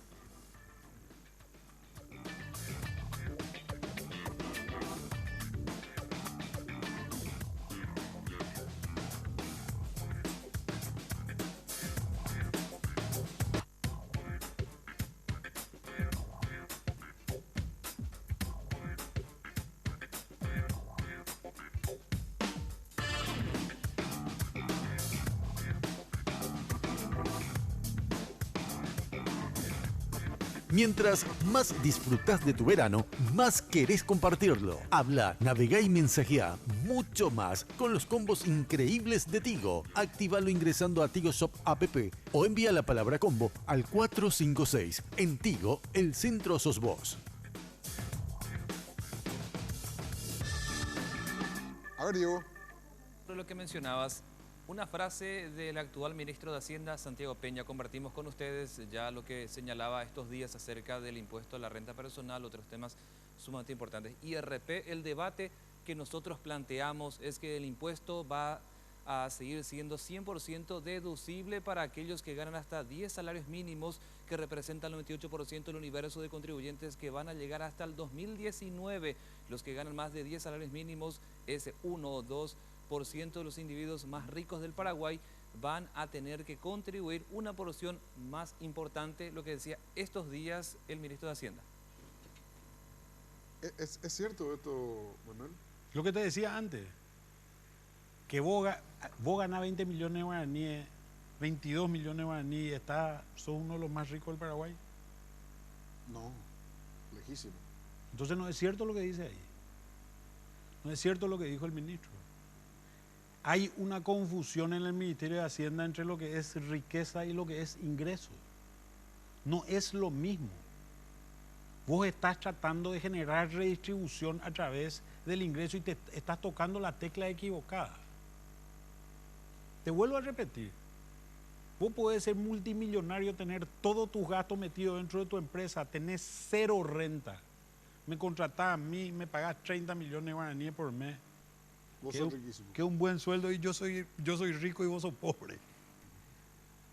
Mientras más disfrutás de tu verano, más querés compartirlo. Habla, navegá y mensajea mucho más con los combos increíbles de Tigo. Actívalo ingresando a Tigo Shop app o envía la palabra combo al 456. En Tigo, el centro sos vos. A ver, Diego. Por lo que mencionabas, una frase del actual ministro de Hacienda, Santiago Peña. Compartimos con ustedes ya lo que señalaba estos días acerca del impuesto a la renta personal, otros temas sumamente importantes. IRP, el debate que nosotros planteamos es que el impuesto va a seguir siendo 100% deducible para aquellos que ganan hasta 10 salarios mínimos, que representan el 98% del universo de contribuyentes que van a llegar hasta el 2019. Los que ganan más de 10 salarios mínimos, ese 1 o 2% de los individuos más ricos del Paraguay van a tener que contribuir una porción más importante, lo que decía estos días el ministro de Hacienda. ¿Es cierto esto, Manuel? Lo que te decía antes, que vos ganás 20 millones de guaraníes, 22 millones de guaraníes, sos uno de los más ricos del Paraguay. No, lejísimo. Entonces no es cierto lo que dice ahí. No es cierto lo que dijo el ministro. Hay una confusión en el Ministerio de Hacienda entre lo que es riqueza y lo que es ingreso. No es lo mismo. Vos estás tratando de generar redistribución a través del ingreso y te estás tocando la tecla equivocada. Te vuelvo a repetir. Vos podés ser multimillonario, tener todos tus gastos metidos dentro de tu empresa, tenés cero renta. Me contratás a mí, me pagás 30 millones de guaraníes por mes. Vos sos riquísimo. Que un buen sueldo y yo soy rico y vos sos pobre.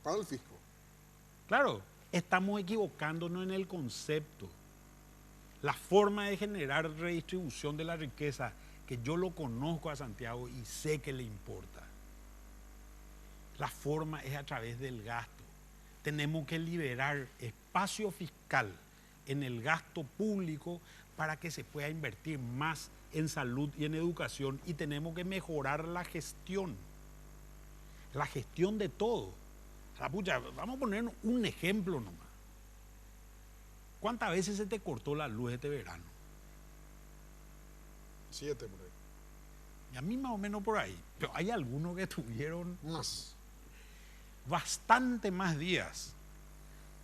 Para el fisco. Claro, estamos equivocándonos en el concepto. La forma de generar redistribución de la riqueza, que yo lo conozco a Santiago y sé que le importa. La forma es a través del gasto. Tenemos que liberar espacio fiscal en el gasto público para que se pueda invertir más en salud y en educación, y tenemos que mejorar la gestión de todo. La pucha, vamos a poner un ejemplo nomás. ¿Cuántas veces se te cortó la luz este verano? 7 por ahí. Y a mí más o menos por ahí. Pero hay algunos que tuvieron Más. bastante más días,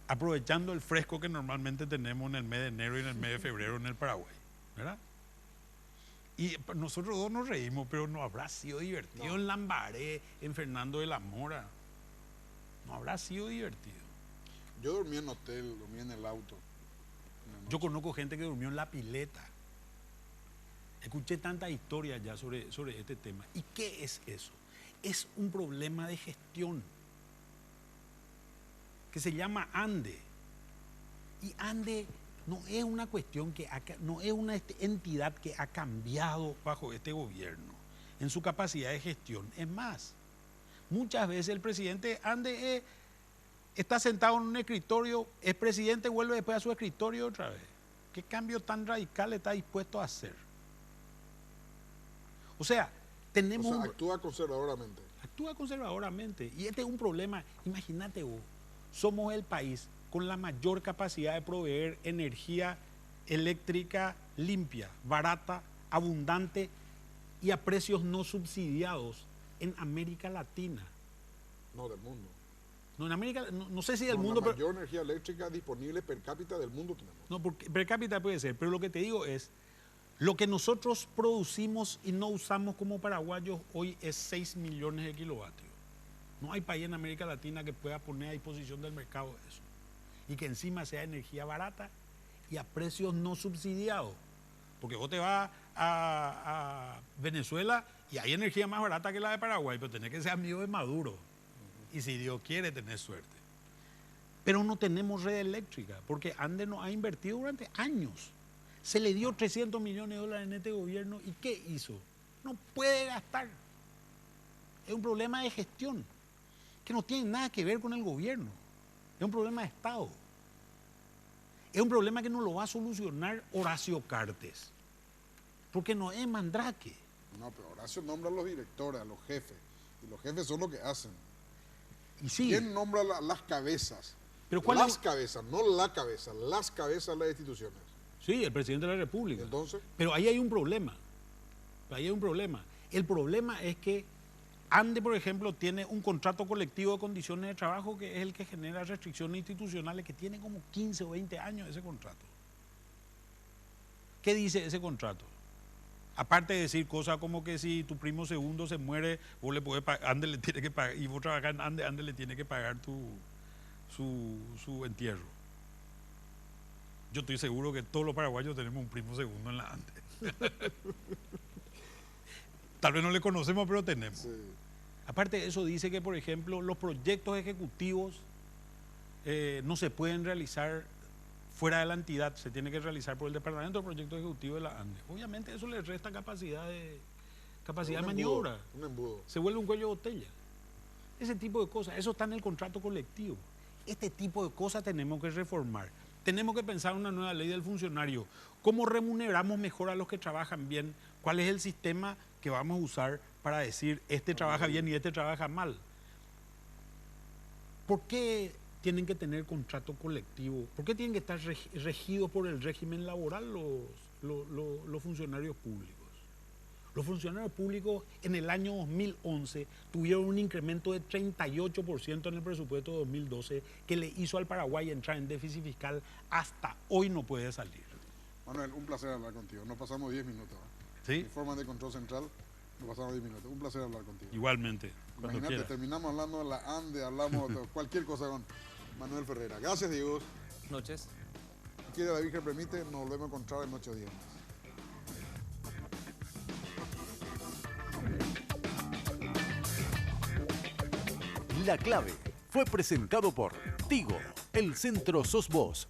aprovechando el fresco que normalmente tenemos en el mes de enero y en el mes de febrero en el Paraguay, ¿verdad? Y nosotros dos nos reímos, pero no habrá sido divertido en Lambaré, en Fernando de la Mora. No habrá sido divertido. Yo dormí en hotel, dormí en el auto. Yo conozco gente que durmió en la pileta. Escuché tantas historias ya sobre este tema. ¿Y qué es eso? Es un problema de gestión que se llama ANDE. Y ANDE no es una cuestión no es una entidad que ha cambiado bajo este gobierno en su capacidad de gestión. Es más, muchas veces el presidente ANDE está sentado en un escritorio, es presidente, vuelve después a su escritorio otra vez. ¿Qué cambio tan radical está dispuesto a hacer? O sea, tenemos... actúa conservadoramente. Actúa conservadoramente. Y este es un problema. Imagínate vos, somos el país con la mayor capacidad de proveer energía eléctrica limpia, barata, abundante y a precios no subsidiados en América Latina. No, del mundo. No, en América, no sé si del mundo... La mayor energía eléctrica disponible per cápita del mundo tenemos. No, porque per cápita puede ser, pero lo que te digo es, lo que nosotros producimos y no usamos como paraguayos hoy es 6 millones de kilovatios. No hay país en América Latina que pueda poner a disposición del mercado eso. Y que encima sea energía barata y a precios no subsidiados. Porque vos te vas a Venezuela y hay energía más barata que la de Paraguay, pero tenés que ser amigo de Maduro. Y si Dios quiere, tener suerte. Pero no tenemos red eléctrica, porque ANDE nos ha invertido durante años. Se le dio 300 millones de dólares en este gobierno y ¿qué hizo? No puede gastar. Es un problema de gestión, que no tiene nada que ver con el gobierno. Es un problema de Estado. Es un problema que no lo va a solucionar Horacio Cartes, porque no es Mandrake. No, pero Horacio nombra a los directores, a los jefes, y los jefes son lo que hacen. Y sí, ¿Quién nombra las cabezas? Pero cabezas, no la cabeza, las cabezas de las instituciones. Sí, el presidente de la República. Entonces, pero ahí hay un problema. Ahí hay un problema. El problema es que ANDE, por ejemplo, tiene un contrato colectivo de condiciones de trabajo que es el que genera restricciones institucionales, que tiene como 15 o 20 años ese contrato. ¿Qué dice ese contrato? Aparte de decir cosas como que si tu primo segundo se muere, vos le podés pagar, ANDE le tiene que pagar, y vos trabajás en ANDE, ANDE le tiene que pagar su entierro. Yo estoy seguro que todos los paraguayos tenemos un primo segundo en la ANDE. Tal vez no le conocemos, pero tenemos. sí. Aparte de eso, dice que, por ejemplo, los proyectos ejecutivos no se pueden realizar fuera de la entidad, se tiene que realizar por el Departamento de Proyectos Ejecutivos de la ANDE. Obviamente eso le resta capacidad de maniobra. Un embudo. Se vuelve un cuello de botella. Ese tipo de cosas, eso está en el contrato colectivo. Este tipo de cosas tenemos que reformar. Tenemos que pensar en una nueva ley del funcionario. ¿Cómo remuneramos mejor a los que trabajan bien? ¿Cuál es el sistema que vamos a usar para decir este trabaja bien y este trabaja mal? ¿Por qué tienen que tener contrato colectivo? ¿Por qué tienen que estar regidos por el régimen laboral los funcionarios públicos? Los funcionarios públicos en el año 2011 tuvieron un incremento de 38% en el presupuesto de 2012 que le hizo al Paraguay entrar en déficit fiscal. Hasta hoy no puede salir. Manuel, un placer hablar contigo. Nos pasamos 10 minutos. ¿Sí? Informe de control central, nos pasamos 10 minutos. Un placer hablar contigo. Igualmente. Imagínate, terminamos hablando de la ANDE, hablamos de cualquier cosa con Manuel Ferreira. Gracias, Diego. Noches. Aquí de la Virgen permite, nos volvemos a encontrar en 8 días más. La Clave fue presentado por Tigo, el centro sos vos.